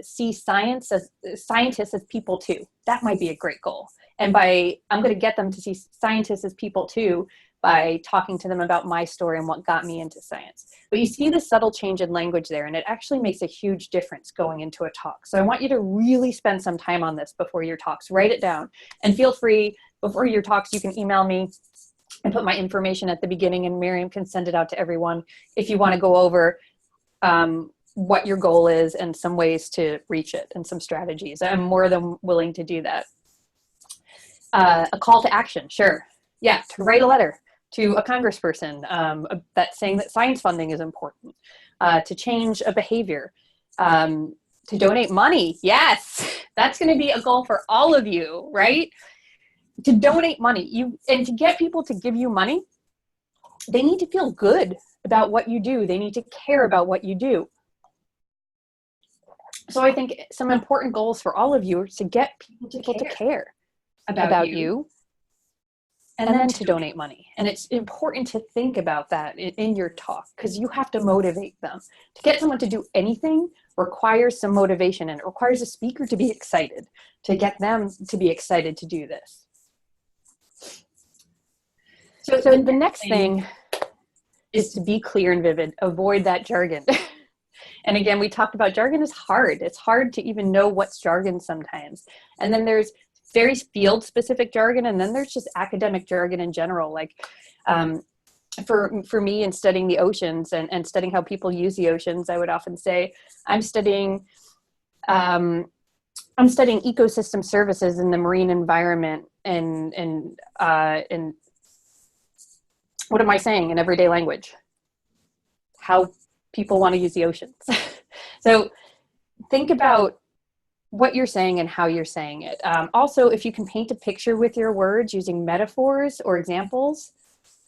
Speaker 3: see scientists as people too, that might be a great goal. And I'm going to get them to see scientists as people too, by talking to them about my story and what got me into science. But you see the subtle change in language there, and it actually makes a huge difference going into a talk. So I want you to really spend some time on this before your talks. Write it down, and feel free, before your talks, you can email me and put my information at the beginning, and Miriam can send it out to everyone if you want to go over what your goal is and some ways to reach it and some strategies. I'm more than willing to do that. A call to action, sure. Yeah, to write a letter to a congressperson that's saying that science funding is important, to change a behavior, to donate money. Yes, that's going to be a goal for all of you, right? To donate money, and to get people to give you money, they need to feel good about what you do. They need to care about what you do. So I think some important goals for all of you are to get people to care about you. And then to donate money. And it's important to think about that in your talk, because you have to motivate them. To get someone to do anything requires some motivation, and it requires a speaker to be excited, to get them to be excited to do this. So the next thing is to be clear and vivid. Avoid that jargon. And again, we talked about jargon is hard. It's hard to even know what's jargon sometimes. And then there's very field-specific jargon, and then there's just academic jargon in general. Like for me, in studying the oceans and studying how people use the oceans, I would often say I'm studying ecosystem services in the marine environment, and what am I saying in everyday language? How people want to use the oceans. So think about what you're saying and how you're saying it. Also, if you can paint a picture with your words using metaphors or examples,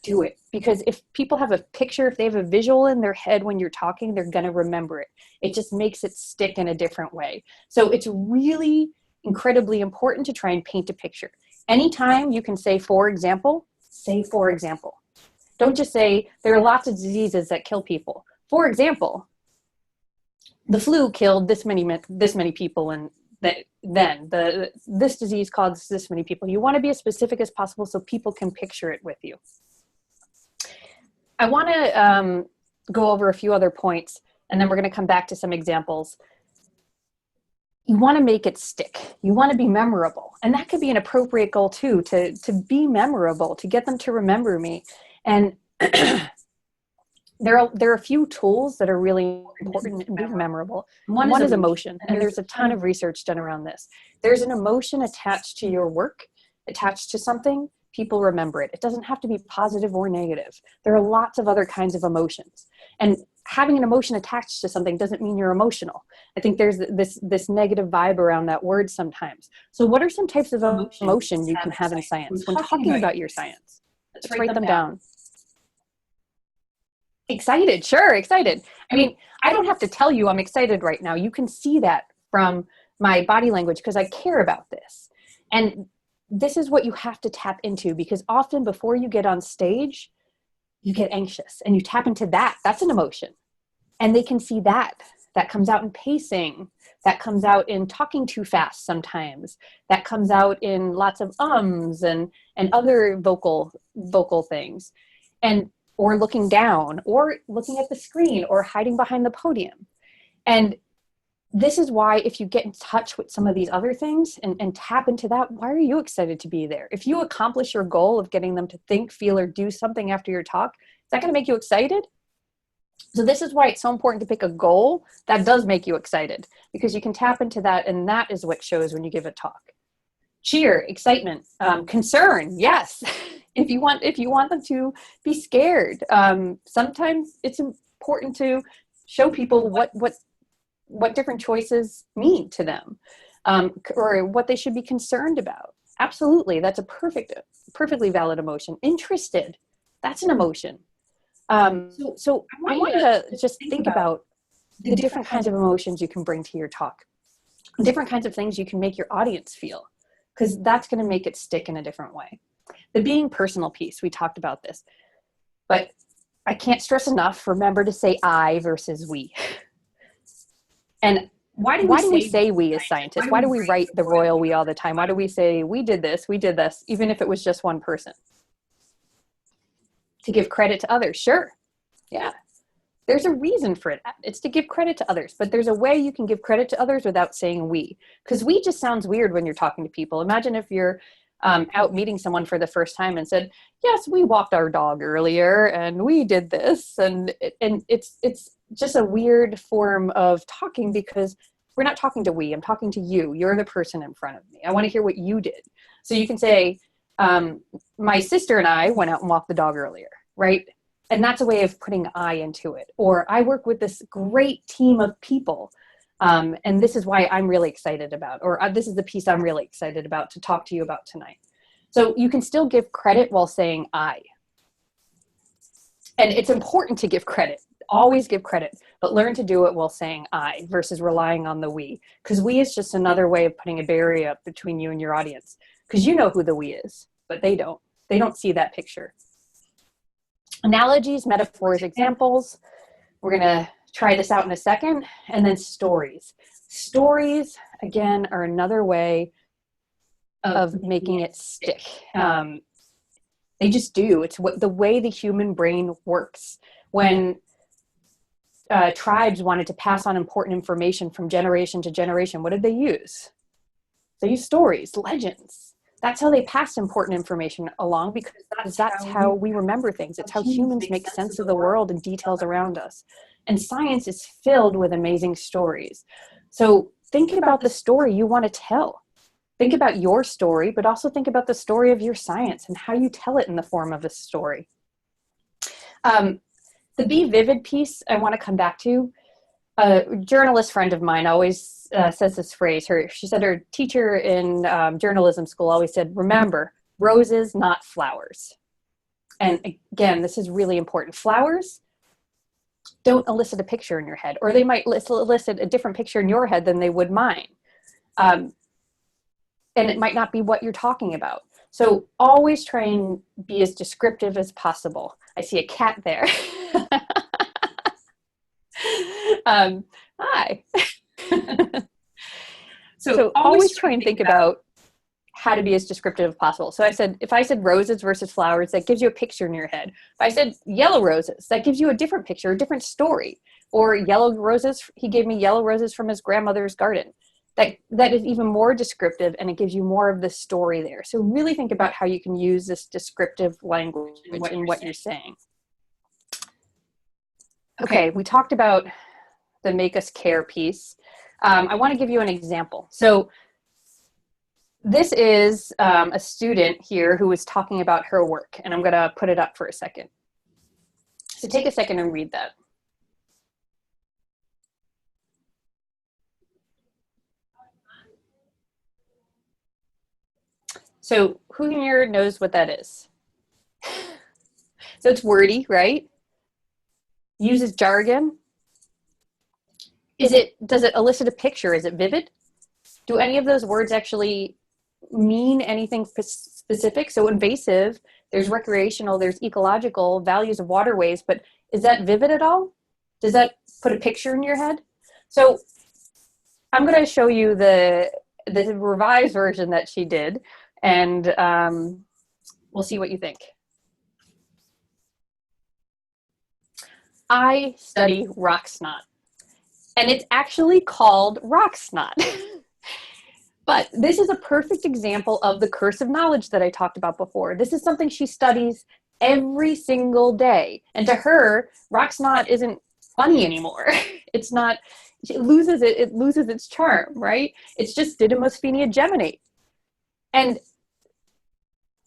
Speaker 3: do it. Because if people have a picture, if they have a visual in their head when you're talking, they're going to remember it. It just makes it stick in a different way. So it's really incredibly important to try and paint a picture. Anytime you can say, for example, say, for example. Don't just say, there are lots of diseases that kill people. For example, the flu killed this many people, and this disease caused this many people. You want to be as specific as possible so people can picture it with you. I want to go over a few other points, and then we're going to come back to some examples. You want to make it stick. You want to be memorable, and that could be an appropriate goal too, to be memorable, to get them to remember me. And there are a few tools that are really important and being memorable. One is emotion, and there's a ton of research done around this. There's an emotion attached to your work, attached to something, people remember it. It doesn't have to be positive or negative. There are lots of other kinds of emotions. And having an emotion attached to something doesn't mean you're emotional. I think there's this negative vibe around that word sometimes. So what are some types of emotion you can have in science when talking about your science? Let's write them down. Excited, sure, excited. I mean, I don't have to tell you I'm excited right now. You can see that from my body language because I care about this. And this is what you have to tap into, because often before you get on stage, you get anxious and you tap into that. That's an emotion. And they can see that. That comes out in pacing. That comes out in talking too fast sometimes. That comes out in lots of ums and other vocal things. Or looking down, or looking at the screen, or hiding behind the podium. And this is why, if you get in touch with some of these other things and tap into that, why are you excited to be there? If you accomplish your goal of getting them to think, feel, or do something after your talk, is that going to make you excited? So this is why it's so important to pick a goal that does make you excited, because you can tap into that, and that is what shows when you give a talk. Cheer, excitement, concern, yes. If you want them to be scared, sometimes it's important to show people what different choices mean to them, or what they should be concerned about. Absolutely, that's a perfectly valid emotion. Interested, that's an emotion. So I want you to just think about the different kinds of emotions you can bring to your talk, different kinds of things you can make your audience feel, because that's going to make it stick in a different way. The being personal piece, we talked about this, but I can't stress enough, remember to say I versus we. And why do we say we as scientists? Why do we write the royal we all the time? Why do we say we did this, even if it was just one person? To give credit to others, sure. Yeah. There's a reason for it. It's to give credit to others, but there's a way you can give credit to others without saying we, because we just sounds weird when you're talking to people. Imagine if you're out meeting someone for the first time and said, yes, we walked our dog earlier and we did this. And it's just a weird form of talking, because we're not talking to we, I'm talking to you. You're the person in front of me. I want to hear what you did. So you can say, my sister and I went out and walked the dog earlier, right? And that's a way of putting I into it. Or I work with this great team of people. And this is why I'm really excited about, or this is the piece I'm really excited about to talk to you about tonight. So you can still give credit while saying I. And it's important to give credit. Always give credit, but learn to do it while saying I versus relying on the we. Because we is just another way of putting a barrier up between you and your audience. Because you know who the we is, but they don't. They don't see that picture. Analogies, metaphors, examples. We're going to try this out in a second. And then stories. Stories, again, are another way of making it stick. They just do. It's the way the human brain works. When tribes wanted to pass on important information from generation to generation, what did they use? They used stories, legends. That's how they passed important information along, because that's how we remember things. It's how humans make sense of the world and details around us. And science is filled with amazing stories. So think about the story you want to tell. Think about your story, but also think about the story of your science and how you tell it in the form of a story. The be vivid piece I want to come back to. A journalist friend of mine always says this phrase. She said her teacher in journalism school always said, remember, roses, not flowers. And again, this is really important. Flowers don't elicit a picture in your head, or they might elicit a different picture in your head than they would mine. And it might not be what you're talking about. So always try and be as descriptive as possible. I see a cat there. Hi. So always try and think about how to be as descriptive as possible. So if I said roses versus flowers, that gives you a picture in your head. If I said yellow roses, that gives you a different picture, a different story. Or yellow roses, he gave me yellow roses from his grandmother's garden. That is even more descriptive, and it gives you more of the story there. So really think about how you can use this descriptive language in what you're saying. Okay, we talked about the make us care piece. I want to give you an example. So this is a student here who was talking about her work, and I'm going to put it up for a second. So take a second and read that. So who here knows what that is? So it's wordy, right? Uses jargon. Does it elicit a picture? Is it vivid? Do any of those words actually mean anything specific? So invasive there's recreational, there's ecological, values of waterways, but is that vivid at all? Does that put a picture in your head? So I'm going to show you the revised version that she did, and we'll see what you think. I study rock snot, and it's actually called rock snot. But this is a perfect example of the curse of knowledge that I talked about before. This is something she studies every single day. And to her, rock snot isn't funny anymore. It's not, it loses its charm, right? It's just Didymosphenia geminate. And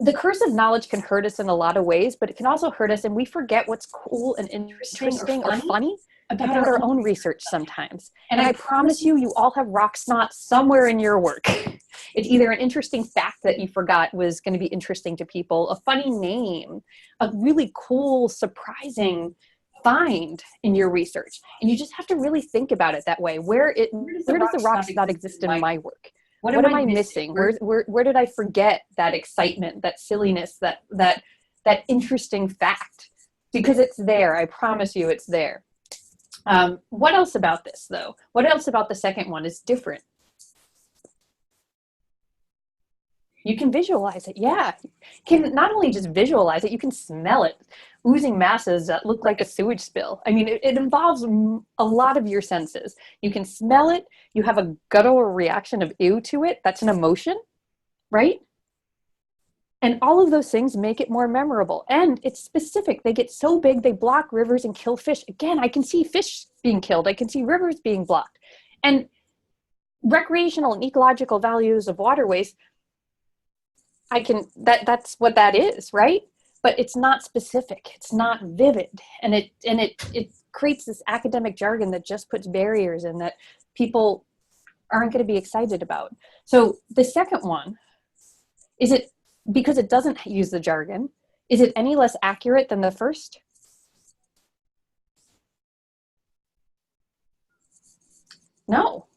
Speaker 3: the curse of knowledge can hurt us in a lot of ways, but it can also hurt us, and we forget what's cool and interesting or funny about our own research sometimes. And I promise you, you all have rock snot somewhere in your work. It's either an interesting fact that you forgot was going to be interesting to people, a funny name, a really cool, surprising find in your research. And you just have to really think about it that way. Where does the rock snot exist in my work? What am I missing? Where did I forget that excitement, that silliness, that interesting fact? Because it's there. I promise you it's there. What else about this, though? What else about the second one is different? You can visualize it. Yeah. You can not only just visualize it, you can smell it. Oozing masses that look like a sewage spill. I mean, it involves a lot of your senses. You can smell it. You have a guttural reaction of ew to it. That's an emotion, right? And all of those things make it more memorable. And it's specific. They get so big, they block rivers and kill fish. Again, I can see fish being killed. I can see rivers being blocked. And recreational and ecological values of waterways, that's what that is, right? But it's not specific. It's not vivid. And it creates this academic jargon that just puts barriers in that people aren't going to be excited about. So the second one, is it, because it doesn't use the jargon, is it any less accurate than the first? No,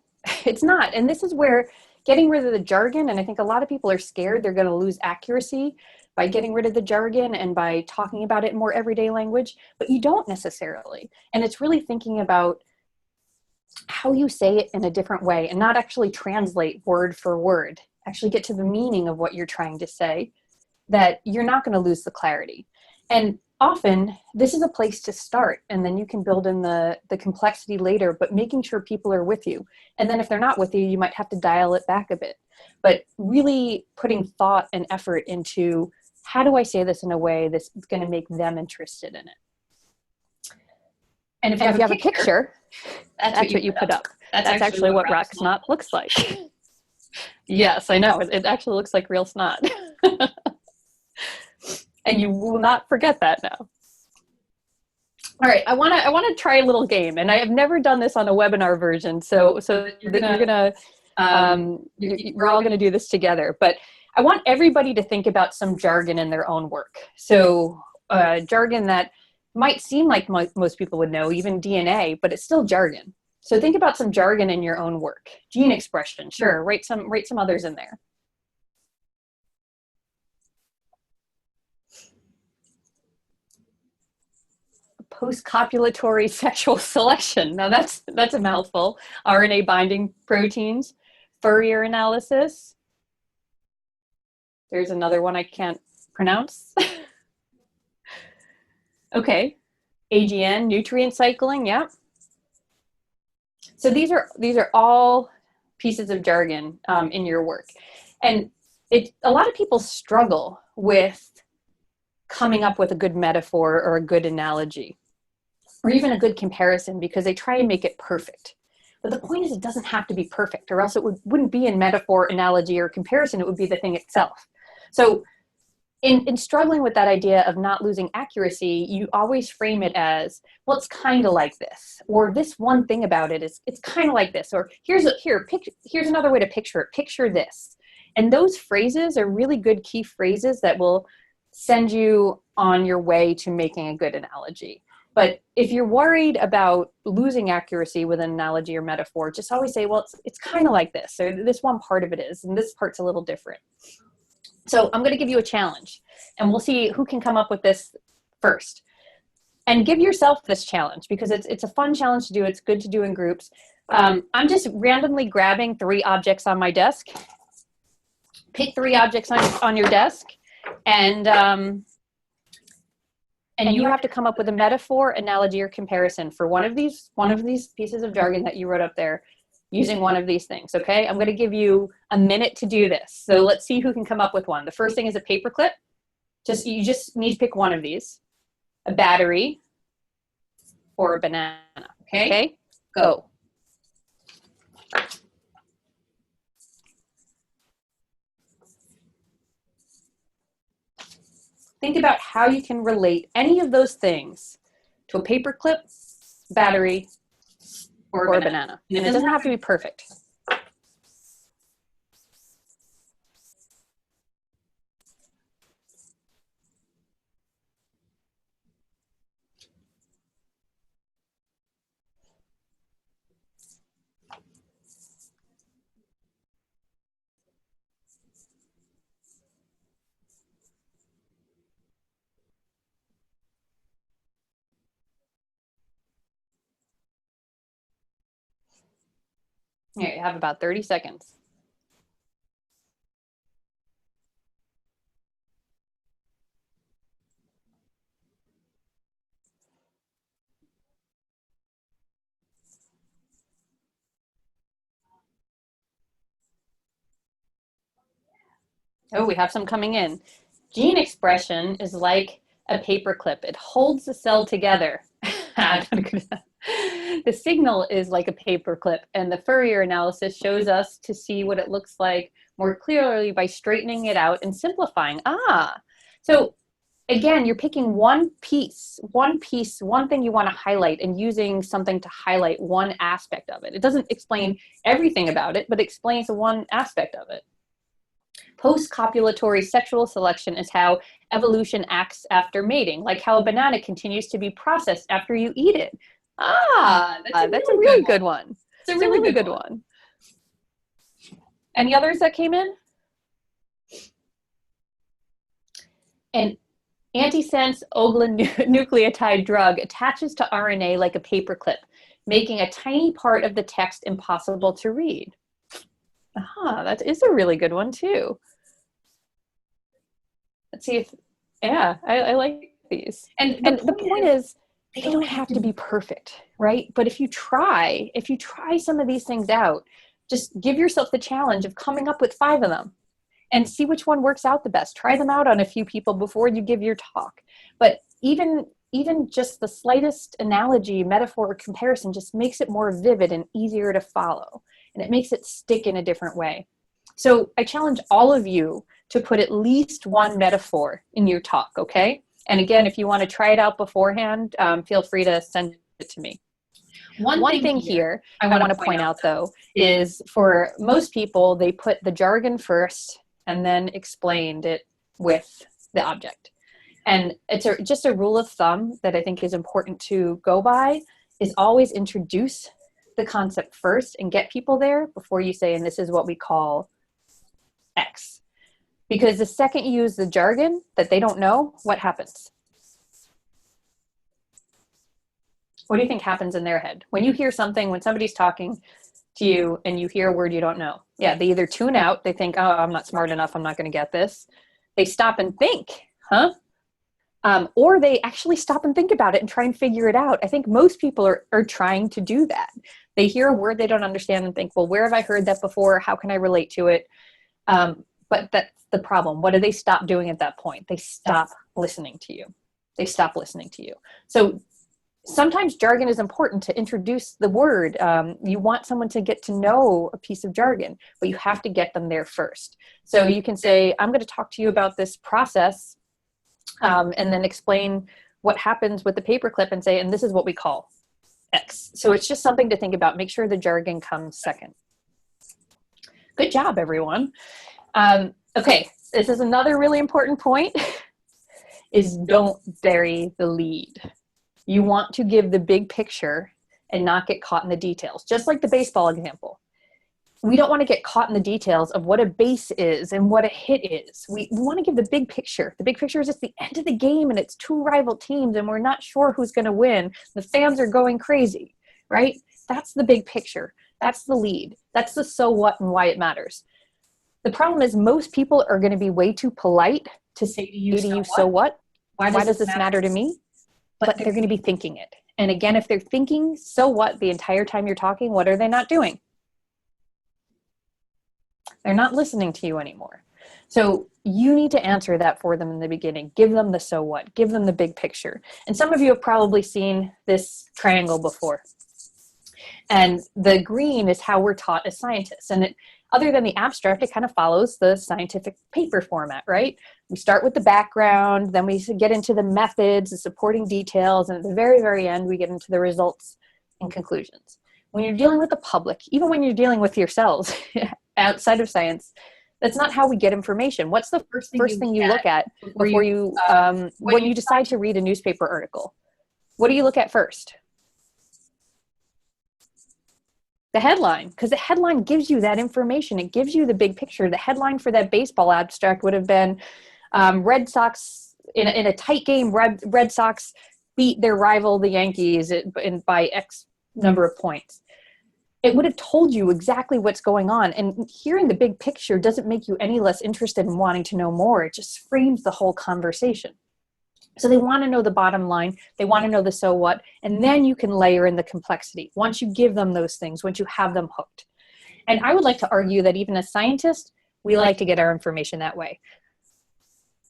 Speaker 3: it's not. And this is where getting rid of the jargon, and I think a lot of people are scared they're going to lose accuracy by getting rid of the jargon and by talking about it in more everyday language, but you don't necessarily. And it's really thinking about how you say it in a different way and not actually translate word for word, actually get to the meaning of what you're trying to say, that you're not going to lose the clarity. And often this is a place to start, and then you can build in the complexity later, but making sure people are with you. And then if they're not with you, you might have to dial it back a bit. But really putting thought and effort into, how do I say this in a way that's going to make them interested in it? And if you have a picture, that's what you put up. That's actually what rock snot looks like. Yes, I know. It actually looks like real snot. And you will not forget that now. All right, I want to try a little game, and I have never done this on a webinar version, so we're all gonna do this together. But I want everybody to think about some jargon in their own work. So jargon that might seem like most people would know, even DNA, but it's still jargon. So think about some jargon in your own work. Gene expression, sure. Write some others in there. Post-copulatory sexual selection. Now that's a mouthful. RNA binding proteins. Fourier analysis. There's another one I can't pronounce. Okay. AGN, nutrient cycling, yeah. So these are all pieces of jargon in your work. And a lot of people struggle with coming up with a good metaphor or a good analogy, or even a good comparison, because they try and make it perfect. But the point is, it doesn't have to be perfect, or else it wouldn't be in metaphor, analogy, or comparison. It would be the thing itself. So in struggling with that idea of not losing accuracy, you always frame it as, well, it's kind of like this, or this one thing about it is, it's kind of like this, or here's another way to picture it, picture this. And those phrases are really good key phrases that will send you on your way to making a good analogy. But if you're worried about losing accuracy with an analogy or metaphor, just always say, well, it's kind of like this, or this one part of it is, and this part's a little different. So I'm going to give you a challenge, and we'll see who can come up with this first. And give yourself this challenge, because it's a fun challenge to do. It's good to do in groups. I'm just randomly grabbing 3 objects on my desk. Pick 3 objects on your desk, and you have to come up with a metaphor, analogy, or comparison for one of these pieces of jargon that you wrote up there, using one of these things, okay? I'm going to give you a minute to do this. So let's see who can come up with one. The first thing is a paperclip. You just need to pick one of these. A battery or a banana, okay? Go. Think about how you can relate any of those things to a paperclip, battery, or a banana. And it doesn't have to be perfect. Here, you have about 30 seconds. Oh, we have some coming in. Gene expression is like a paperclip. It holds the cell together. The signal is like a paperclip, and the Fourier analysis shows us to see what it looks like more clearly by straightening it out and simplifying. So again, you're picking one piece, one thing you want to highlight, and using something to highlight one aspect of it. It doesn't explain everything about it, but explains one aspect of it. Post-copulatory sexual selection is how evolution acts after mating, like how a banana continues to be processed after you eat it. That's a really good one. It's a really good one. Any others that came in? An antisense oligonucleotide drug attaches to RNA like a paperclip, making a tiny part of the text impossible to read. That is a really good one too. Let's see if, I like these. And the point is, they don't have to be perfect, right? But if you try some of these things out, just give yourself the challenge of coming up with 5 of them and see which one works out the best. Try them out on a few people before you give your talk. But even just the slightest analogy, metaphor, or comparison just makes it more vivid and easier to follow. And it makes it stick in a different way. So I challenge all of you to put at least one metaphor in your talk, okay? And again, if you want to try it out beforehand, feel free to send it to me. One thing here I want to point out, though, is for most people, they put the jargon first and then explained it with the object. And it's just a rule of thumb that I think is important to go by, is always introduce the concept first and get people there before you say, and this is what we call X. Because the second you use the jargon that they don't know, what happens? What do you think happens in their head? When you hear something, when somebody's talking to you and you hear a word you don't know, they either tune out, they think, oh, I'm not smart enough, I'm not going to get this. They stop and think, or they actually stop and think about it and try and figure it out. I think most people are trying to do that. They hear a word they don't understand and think, well, where have I heard that before? How can I relate to it? But that's the problem. What do they stop doing at that point? They stop listening to you. So sometimes jargon is important to introduce the word. You want someone to get to know a piece of jargon, but you have to get them there first. So you can say, I'm going to talk to you about this process, and then explain what happens with the paperclip and say, and this is what we call X. So it's just something to think about. Make sure the jargon comes second. Good job, everyone. Okay, this is another really important point, is don't bury the lead. You want to give the big picture and not get caught in the details, just like the baseball example. we don't want to get caught in the details of what a base is and what a hit is. We want to give the big picture. The big picture is it's the end of the game and it's two rival teams and we're not sure who's going to win. The fans are going crazy, right? That's the big picture. That's the lead. That's the so what and why it matters. The problem is most people are going to be way too polite to say to you, so what? Why does this matter to me? But they're going to be thinking it. And again, if they're thinking, so what, the entire time you're talking, what are they not doing? They're not listening to you anymore. So you need to answer that for them in the beginning. Give them the so what. Give them the big picture. And some of you have probably seen this triangle before. And the green is how we're taught as scientists. And other than the abstract, it kind of follows the scientific paper format, right? We start with the background, then we get into the methods, the supporting details, and at the very, very end, we get into the results and conclusions. When you're dealing with the public, even when you're dealing with yourselves outside of science, that's not how we get information. What's the first thing you look at before you, when you decide to read a newspaper article? What do you look at first? The headline, because the headline gives you that information. It gives you the big picture. The headline for that baseball abstract would have been Red Sox, in a tight game, Red Sox beat their rival, the Yankees, by X number of points. It would have told you exactly what's going on. And hearing the big picture doesn't make you any less interested in wanting to know more. It just frames the whole conversation. So they want to know the bottom line. They want to know the so what. And then you can layer in the complexity. Once you give them those things, once you have them hooked. And I would like to argue that even as scientists, we like to get our information that way.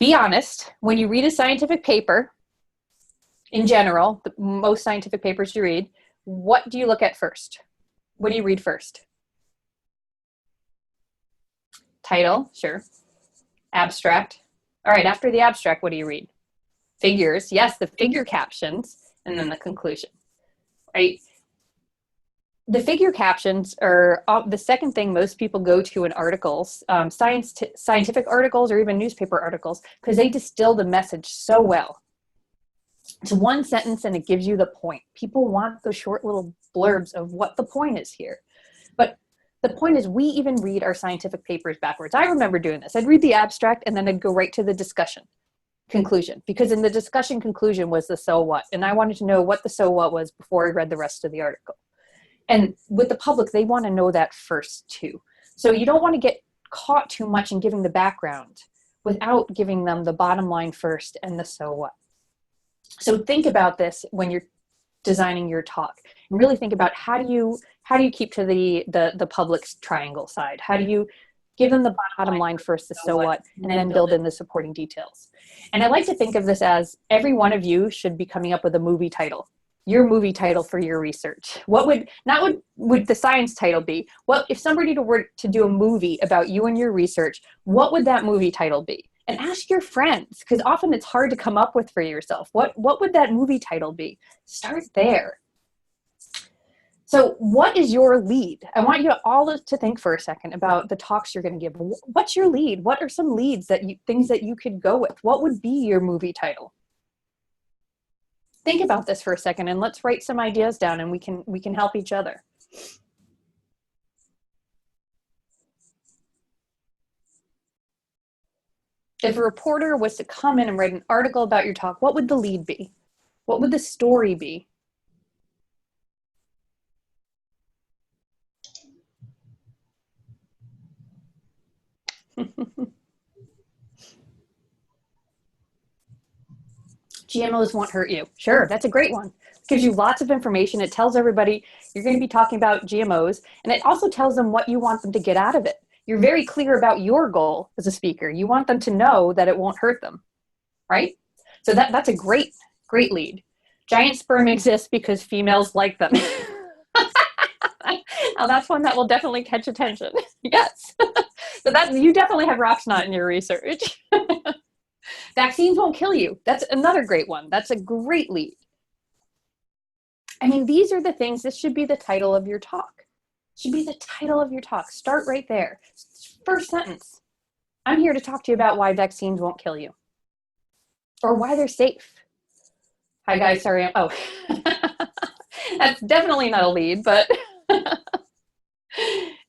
Speaker 3: Be honest. When you read a scientific paper, in general, most scientific papers you read, what do you look at first? What do you read first? Title, sure. Abstract. All right, after the abstract, what do you read? Figures, yes, the figure captions, and then the conclusion, right? The figure captions are the second thing most people go to in articles, scientific articles or even newspaper articles, because they distill the message so well. It's one sentence and it gives you the point. People want those short little blurbs of what the point is here. But the point is we even read our scientific papers backwards. I remember doing this. I'd read the abstract and then I'd go right to the discussion conclusion, because in the discussion conclusion was the so what. And I wanted to know what the so what was before I read the rest of the article. And with the public, they want to know that first too. So you don't want to get caught too much in giving the background without giving them the bottom line first and the so what. So think about this when you're designing your talk, and really think about how do you keep to the public's triangle side? How do you give them the bottom line first, the so what, and then build in the supporting details? And I like to think of this as every one of you should be coming up with a movie title. Your movie title for your research. What would the science title be? What if somebody were to do a movie about you and your research, what would that movie title be? And ask your friends, because often it's hard to come up with for yourself. What would that movie title be? Start there. So what is your lead? I want you all to think for a second about the talks you're going to give. What's your lead? What are some leads things that you could go with? What would be your movie title? Think about this for a second and let's write some ideas down and we can help each other. If a reporter was to come in and write an article about your talk, what would the lead be? What would the story be? GMOs won't hurt you. Sure, that's a great one. It gives you lots of information. It tells everybody you're going to be talking about GMOs, and it also tells them what you want them to get out of it. You're very clear about your goal as a speaker. You want them to know that it won't hurt them, right? So that's a great lead. Giant sperm exists because females like them. Now that's one that will definitely catch attention. Yes. So you definitely have Roxnot in your research. Vaccines won't kill you. That's another great one. That's a great lead. I mean, these are the things, this should be the title of your talk. Should be the title of your talk. Start right there. First sentence. I'm here to talk to you about why vaccines won't kill you. Or why they're safe. Hi guys, sorry. Oh, that's definitely not a lead, but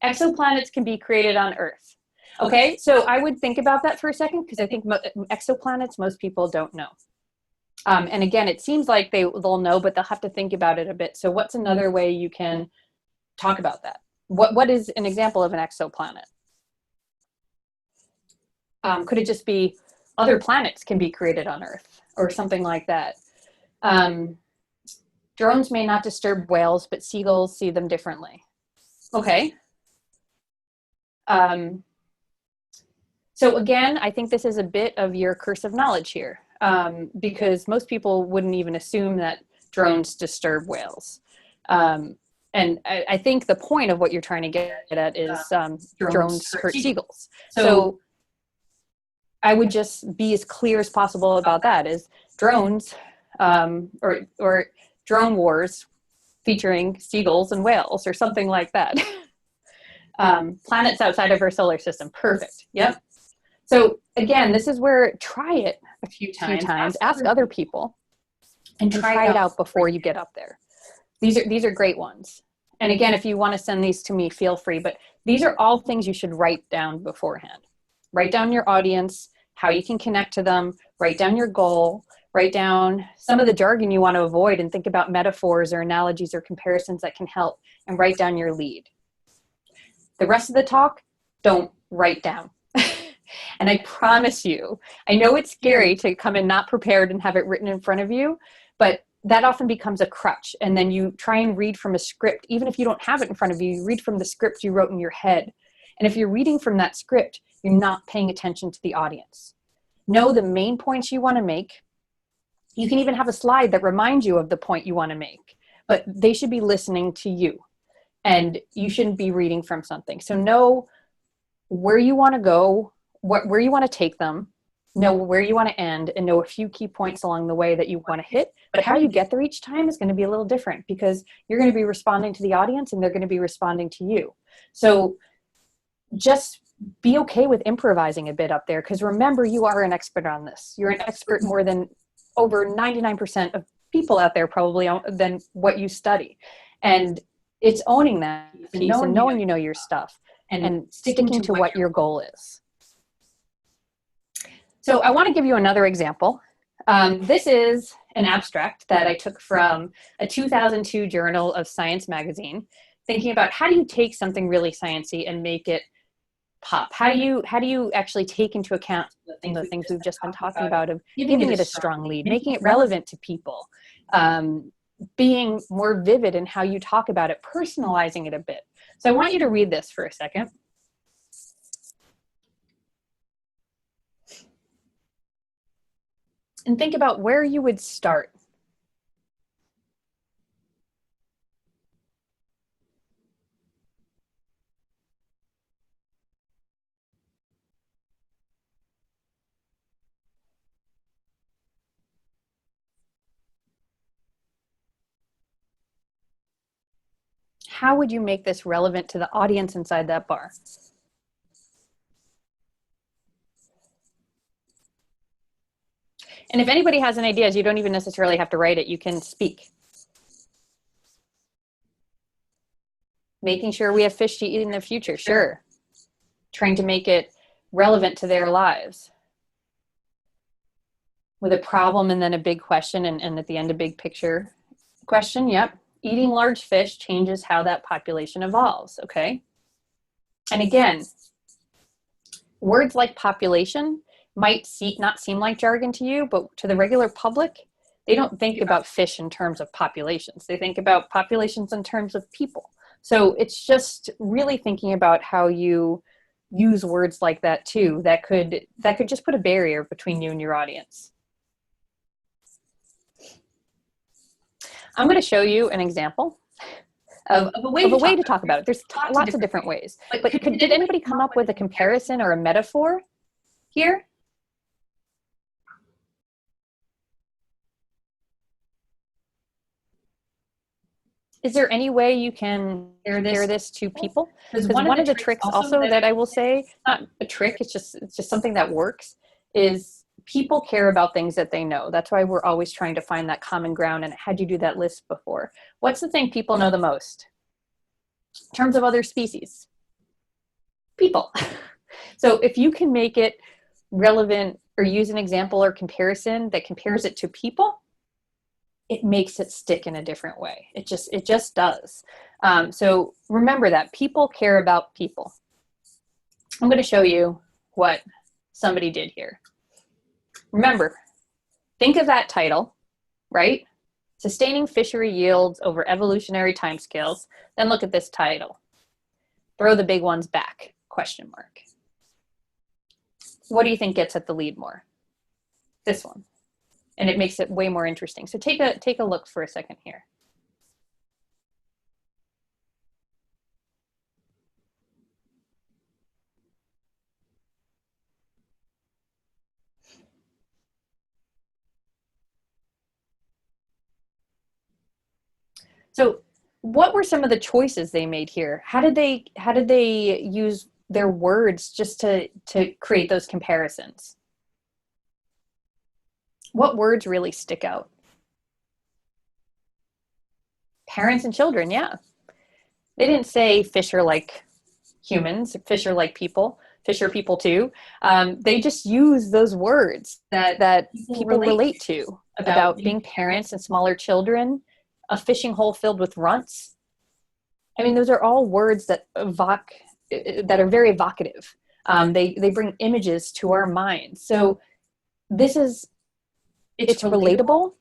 Speaker 3: exoplanets can be created on Earth. Okay, so I would think about that for a second, because I think exoplanets, most people don't know. And again, it seems like they'll know, but they'll have to think about it a bit. So what's another way you can talk about that? What is an example of an exoplanet? Could it just be other planets can be created on Earth or something like that? Drones may not disturb whales, but seagulls see them differently. Okay. So again, I think this is a bit of your curse of knowledge here, because most people wouldn't even assume that drones disturb whales. And I think the point of what you're trying to get at is drones hurt seagulls. So I would just be as clear as possible about that, is drones or drone wars featuring seagulls and whales or something like that. Planets outside of our solar system. Perfect. Yep. So again, this is where try it a few times, ask other people, and try it out before you get up there. These are great ones. And again, if you want to send these to me, feel free, but these are all things you should write down beforehand. Write down your audience, how you can connect to them, write down your goal, write down some of the jargon you want to avoid, and think about metaphors or analogies or comparisons that can help, and write down your lead. The rest of the talk, don't write down. And I promise you, I know it's scary to come in not prepared and have it written in front of you, but that often becomes a crutch. And then you try and read from a script. Even if you don't have it in front of you, you read from the script you wrote in your head. And if you're reading from that script, you're not paying attention to the audience. Know the main points you want to make. You can even have a slide that reminds you of the point you want to make, but they should be listening to you, and you shouldn't be reading from something. So know where you want to go, where you want to take them, know where you want to end, and know a few key points along the way that you want to hit. But how you get there each time is going to be a little different, because you're going to be responding to the audience and they're going to be responding to you. So just be okay with improvising a bit up there, because remember, you are an expert on this. You're an expert more than over 99% of people out there probably than what you study. And it's owning that piece and knowing you know your stuff and sticking to what your goal is. So I want to give you another example. This is an abstract that I took from a 2002 Journal of Science magazine, thinking about how do you take something really sciencey and make it pop? How do you actually take into account the things we've just been talking about, of giving it a strong lead, making it relevant to people, being more vivid in how you talk about it, personalizing it a bit. So I want you to read this for a second. And think about where you would start. How would you make this relevant to the audience inside that bar? And if anybody has any ideas, you don't even necessarily have to write it. You can speak. Making sure we have fish to eat in the future. Sure. Trying to make it relevant to their lives. With a problem and then a big question, and at the end a big picture question. Yep. Eating large fish changes how that population evolves. Okay. And again, words like population might not seem like jargon to you, but to the regular public, they don't think about fish in terms of populations. They think about populations in terms of people. So it's just really thinking about how you use words like that too, that could just put a barrier between you and your audience. I'm going to show you an example of a way to talk about it. There's lots of different ways. But did anybody come up with a comparison or a metaphor here? Is there any way you can share this to people? Because one of the tricks also that I will say, not a trick, it's just something that works, is people care about things that they know. That's why we're always trying to find that common ground. And had you do that list before? What's the thing people know the most in terms of other species? People. So if you can make it relevant or use an example or comparison that compares it to people, it makes it stick in a different way. It just does. So remember that people care about people. I'm going to show you what somebody did here. Remember, think of that title, right? Sustaining fishery yields over evolutionary timescales. Then look at this title. Throw the big ones back, question mark. What do you think gets at the lead more? This one. And it makes it way more interesting. So take a look for a second here. So what were some of the choices they made here? How did they use their words just to create those comparisons? What words really stick out? Parents and children, yeah. They didn't say fish are like humans, fish are like people, fish are people too. They just use those words that people relate to about being parents and smaller children. A fishing hole filled with runts. I mean, those are all words that are very evocative. They bring images to our minds. So it's relatable.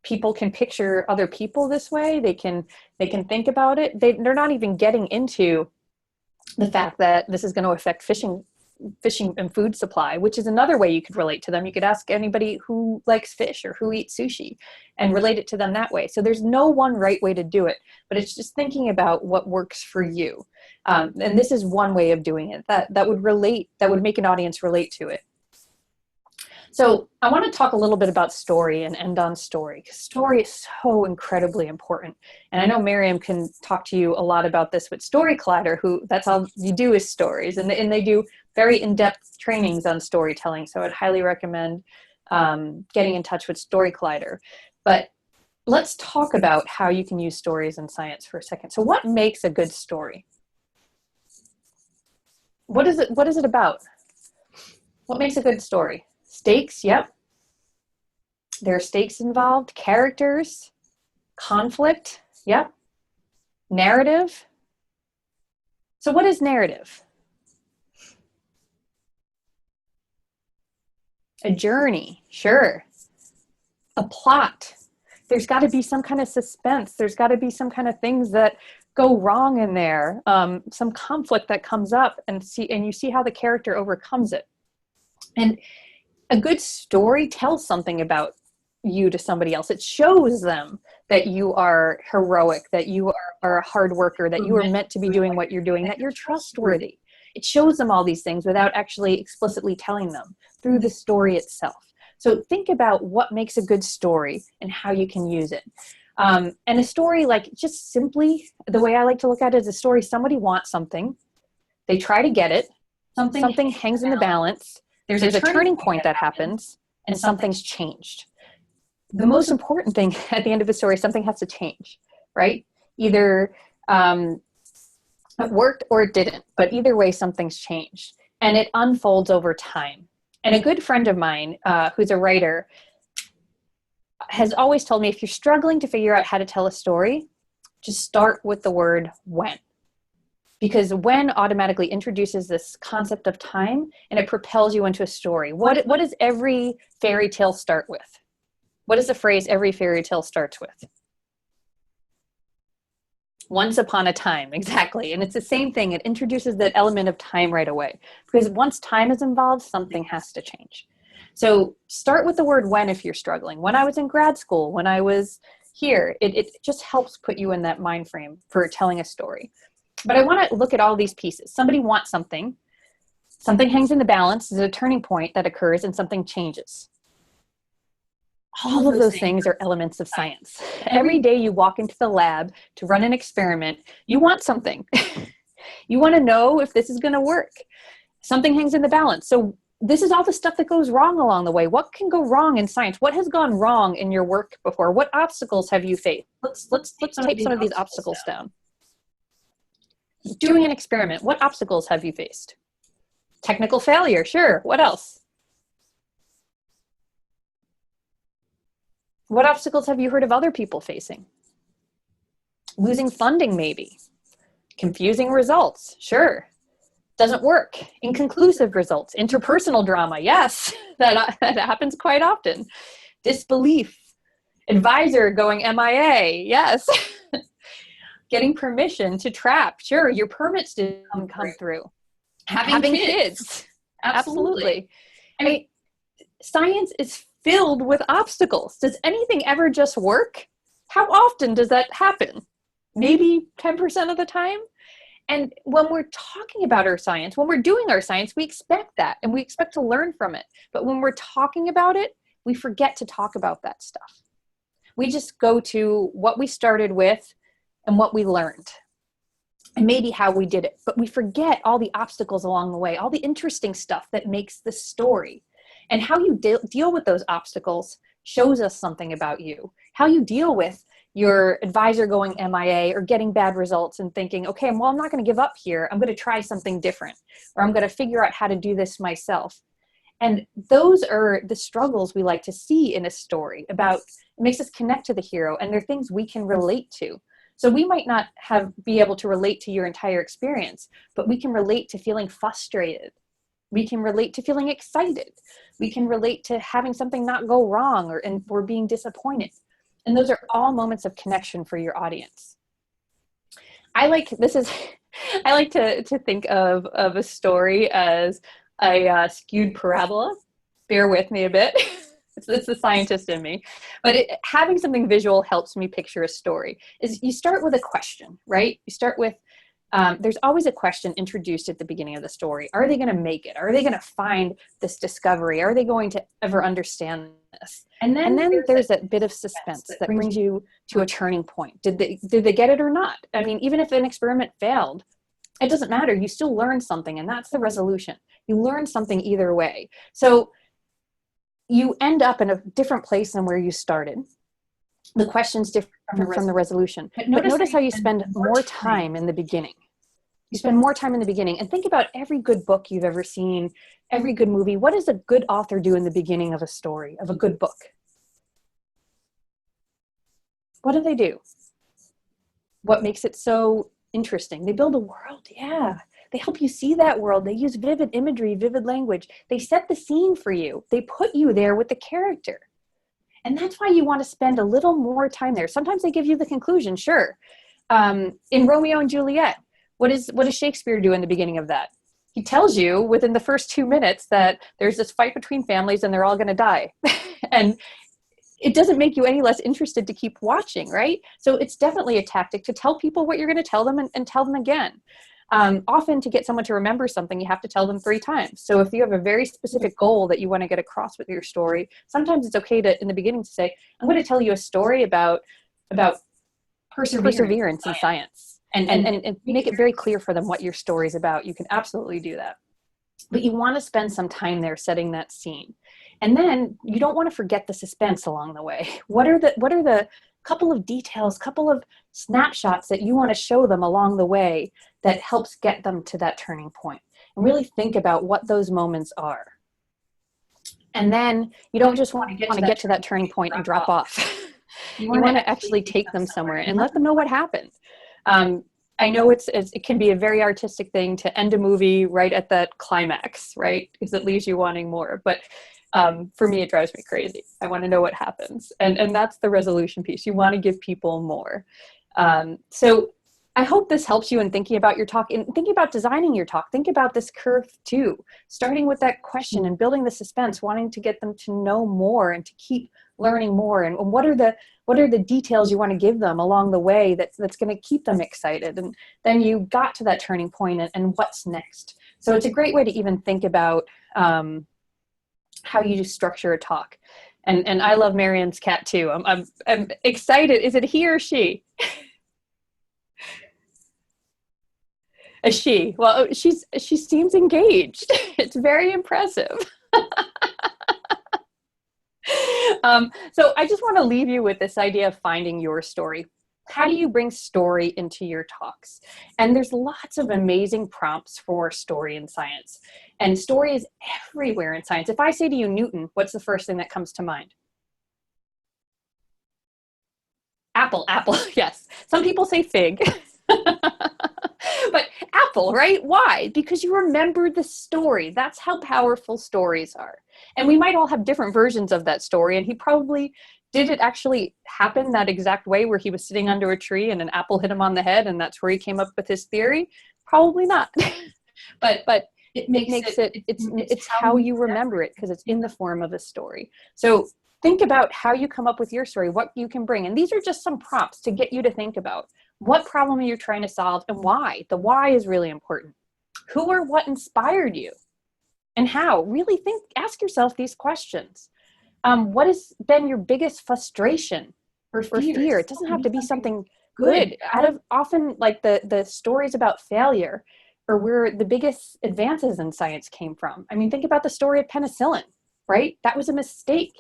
Speaker 3: People can picture other people this way. They can think about it. They're not even getting into the fact that this is going to affect fishing and food supply, which is another way you could relate to them. You could ask anybody who likes fish or who eats sushi and relate it to them that way. So there's no one right way to do it, but it's just thinking about what works for you. And this is one way of doing it that would make an audience relate to it. So I want to talk a little bit about story and end on story, because story is so incredibly important. And I know Miriam can talk to you a lot about this with Story Collider, who that's all you do is stories. And they do very in-depth trainings on storytelling. So I'd highly recommend getting in touch with Story Collider. But let's talk about how you can use stories in science for a second. So what makes a good story? What is it about? What makes a good story? Stakes, yep. There are stakes involved. Characters, conflict, yep. Narrative. So what is narrative? A journey, sure. A plot. There's got to be some kind of suspense. There's got to be some kind of things that go wrong in there. Some conflict that comes up, and you see how the character overcomes it. And a good story tells something about you to somebody else. It shows them that you are heroic, that you are a hard worker, that you are meant to be doing what you're doing, that you're trustworthy. It shows them all these things without actually explicitly telling them through the story itself. So think about what makes a good story and how you can use it. And a story, like, just simply, the way I like to look at it is a story, somebody wants something, they try to get it, something hangs in the balance, there's a turning point that happens, and something's changed. The most important thing at the end of the story, something has to change, right? Either it worked or it didn't, but either way, something's changed. And it unfolds over time. And a good friend of mine, who's a writer, has always told me, if you're struggling to figure out how to tell a story, just start with the word when. Because when automatically introduces this concept of time, and it propels you into a story. What does every fairy tale start with? What is the phrase every fairy tale starts with? Once upon a time, exactly. And it's the same thing. It introduces that element of time right away. Because once time is involved, something has to change. So start with the word when if you're struggling. When I was in grad school, when I was here, it just helps put you in that mind frame for telling a story. But I want to look at all these pieces. Somebody wants something. Something hangs in the balance. There's a turning point that occurs and something changes. All of those things are elements of science. Every day you walk into the lab to run an experiment, you want something. You want to know if this is going to work. Something hangs in the balance. So this is all the stuff that goes wrong along the way. What can go wrong in science? What has gone wrong in your work before? What obstacles have you faced? Let's take some of these obstacles down. Doing an experiment, what obstacles have you faced? Technical failure, sure. What else? What obstacles have you heard of other people facing? Losing funding, maybe. Confusing results, sure. Doesn't work. Inconclusive results. Interpersonal drama, yes. That happens quite often. Disbelief. Advisor going MIA, yes. Getting permission to trap, sure. Your permits didn't come through. Having kids. Absolutely. I mean, science is filled with obstacles. Does anything ever just work? How often does that happen? Maybe 10% of the time? And when we're talking about our science, when we're doing our science, we expect that and we expect to learn from it. But when we're talking about it, we forget to talk about that stuff. We just go to what we started with and what we learned and maybe how we did it. But we forget all the obstacles along the way, all the interesting stuff that makes the story. And how you deal with those obstacles shows us something about you. How you deal with your advisor going MIA or getting bad results and thinking, okay, well, I'm not going to give up here. I'm going to try something different, or I'm going to figure out how to do this myself. And those are the struggles we like to see in a story about. It makes us connect to the hero, and they're things we can relate to. So we might not be able to relate to your entire experience, but we can relate to feeling frustrated. We can relate to feeling excited. We can relate to having something not go wrong or being disappointed. And those are all moments of connection for your audience. I like to think of a story as a skewed parabola. Bear with me a bit. It's the scientist in me. But having something visual helps me picture a story. You start with a question, right? You start with, there's always a question introduced at the beginning of the story. Are they going to make it? Are they going to find this discovery? Are they going to ever understand this? And then there's that bit of suspense that brings you to a turning point. Did they get it or not? I mean, even if an experiment failed, it doesn't matter. You still learn something, and that's the resolution. You learn something either way. So you end up in a different place than where you started. The question's different from the resolution. But notice how you spend more time in the beginning. You spend more time in the beginning, and think about every good book you've ever seen, every good movie. What does a good author do in the beginning of a story, of a good book? What do they do? What makes it so interesting? They build a world, yeah. They help you see that world. They use vivid imagery, vivid language. They set the scene for you. They put you there with the character. And that's why you want to spend a little more time there. Sometimes they give you the conclusion, sure. In Romeo and Juliet, what does Shakespeare do in the beginning of that? He tells you within the first 2 minutes that there's this fight between families and they're all going to die. And it doesn't make you any less interested to keep watching, right? So it's definitely a tactic to tell people what you're going to tell them and tell them again. Often to get someone to remember something, you have to tell them 3 times. So if you have a very specific goal that you want to get across with your story, sometimes it's okay to, in the beginning, to say, I'm going to tell you a story about perseverance in science. And make it very clear for them what your story's about. You can absolutely do that. But you want to spend some time there setting that scene. And then you don't want to forget the suspense along the way. What are the couple of details, couple of snapshots that you want to show them along the way that helps get them to that turning point? And really think about what those moments are. And then you don't just want to get to that turning point and drop off. You want to actually take them somewhere and let them know what happened. I know it can be a very artistic thing to end a movie right at that climax, right? Because it leaves you wanting more. But for me, it drives me crazy. I want to know what happens. And that's the resolution piece. You want to give people more. So I hope this helps you in thinking about your talk and thinking about designing your talk. Think about this curve too, starting with that question and building the suspense, wanting to get them to know more and to keep learning more. And what are the details you want to give them along the way that's going to keep them excited? And then you got to that turning point and what's next. So it's a great way to even think about how you structure a talk. And I love Marianne's cat too. I'm excited. Is it he or she? A she. Well, she seems engaged. It's very impressive. So I just want to leave you with this idea of finding your story. How do you bring story into your talks? And there's lots of amazing prompts for story in science. And story is everywhere in science. If I say to you Newton, what's the first thing that comes to mind? Apple, yes. Some people say fig. But apple, right? Why? Because you remember the story. That's how powerful stories are. And we might all have different versions of that story. And he probably, did it actually happen that exact way where he was sitting under a tree and an apple hit him on the head and that's where he came up with his theory? Probably not. but it's how you remember it because it's in the form of a story. So think about how you come up with your story, what you can bring. And these are just some prompts to get you to think about what problem are you trying to solve and why. The why is really important. Who or what inspired you and how? Really ask yourself these questions. What has been your biggest frustration or fear? It doesn't have to be something good. Out of often like the stories about failure or where the biggest advances in science came from. I mean, think about the story of penicillin, right? That was a mistake.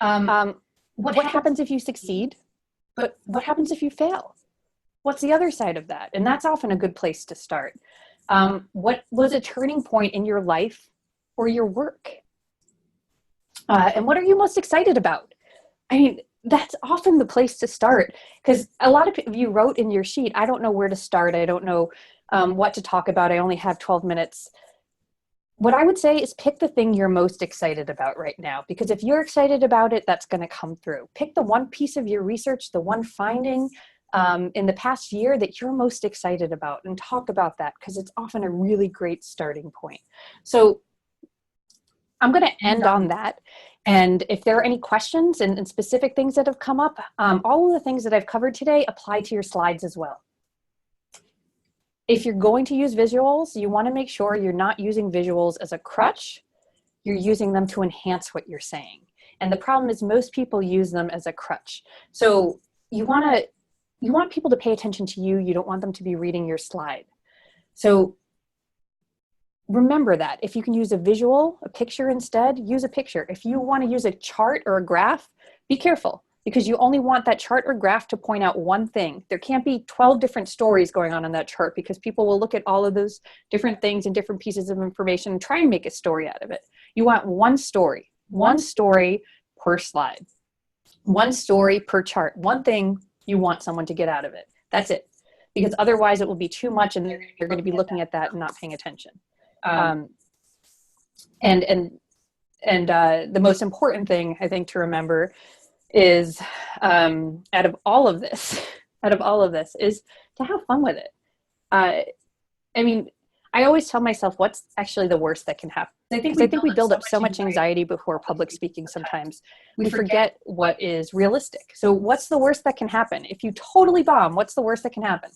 Speaker 3: What happens if you succeed? But what happens if you fail? What's the other side of that? And that's often a good place to start. What was a turning point in your life or your work? And what are you most excited about? I mean, that's often the place to start because a lot of you wrote in your sheet, I don't know where to start. I don't know what to talk about. I only have 12 minutes. What I would say is pick the thing you're most excited about right now, because if you're excited about it, that's going to come through. Pick the one piece of your research, the one finding in the past year that you're most excited about and talk about that because it's often a really great starting point. So I'm going to end on that. And if there are any questions and specific things that have come up, all of the things that I've covered today apply to your slides as well. If you're going to use visuals, you want to make sure you're not using visuals as a crutch. You're using them to enhance what you're saying. And the problem is most people use them as a crutch. So you want people to pay attention to you. You don't want them to be reading your slide. So remember that. If you can use a visual, a picture instead, use a picture. If you want to use a chart or a graph, be careful because you only want that chart or graph to point out one thing. There can't be 12 different stories going on in that chart because people will look at all of those different things and different pieces of information and try and make a story out of it. You want one story per slide, one story per chart, one thing you want someone to get out of it. That's it. Because otherwise it will be too much and they're going to be looking at that and not paying attention. And the most important thing I think to remember is out of all of this is to have fun with it. I mean, I always tell myself what's actually the worst that can happen. I think we build up so much anxiety before public speaking sometimes. We forget what is realistic. So what's the worst that can happen? If you totally bomb, what's the worst that can happen?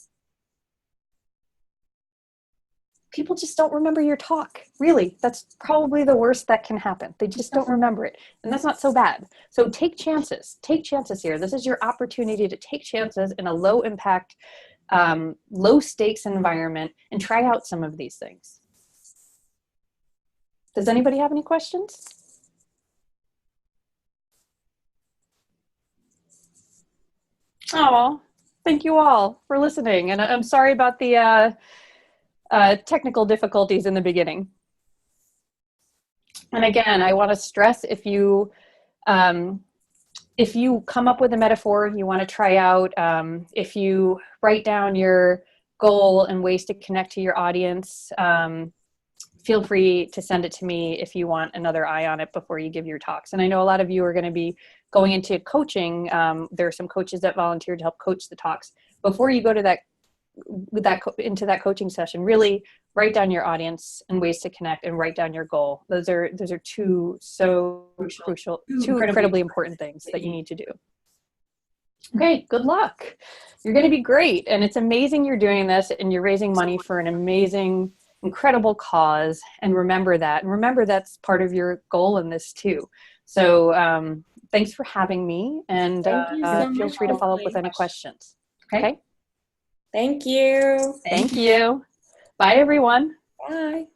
Speaker 3: People just don't remember your talk. Really, that's probably the worst that can happen. They just don't remember it. And that's not so bad. So take chances. Take chances here. This is your opportunity to take chances in a low impact, low stakes environment and try out some of these things. Does anybody have any questions? Oh, thank you all for listening. And I'm sorry about the technical difficulties in the beginning. And again, I want to stress if you come up with a metaphor you want to try out, if you write down your goal and ways to connect to your audience, feel free to send it to me if you want another eye on it before you give your talks. And I know a lot of you are going to be going into coaching. There are some coaches that volunteer to help coach the talks. Before you go to into that coaching session, really write down your audience and ways to connect and write down your goal. Those are two so crucial, two incredibly important things that you need to do. Okay, good luck. You're going to be great. And it's amazing you're doing this and you're raising money for an amazing, incredible cause. And remember that. And remember that's part of your goal in this too. So thanks for having me. And feel free to follow up with any questions. Okay.
Speaker 1: Thank you.
Speaker 3: Thank you. Bye, everyone.
Speaker 1: Bye.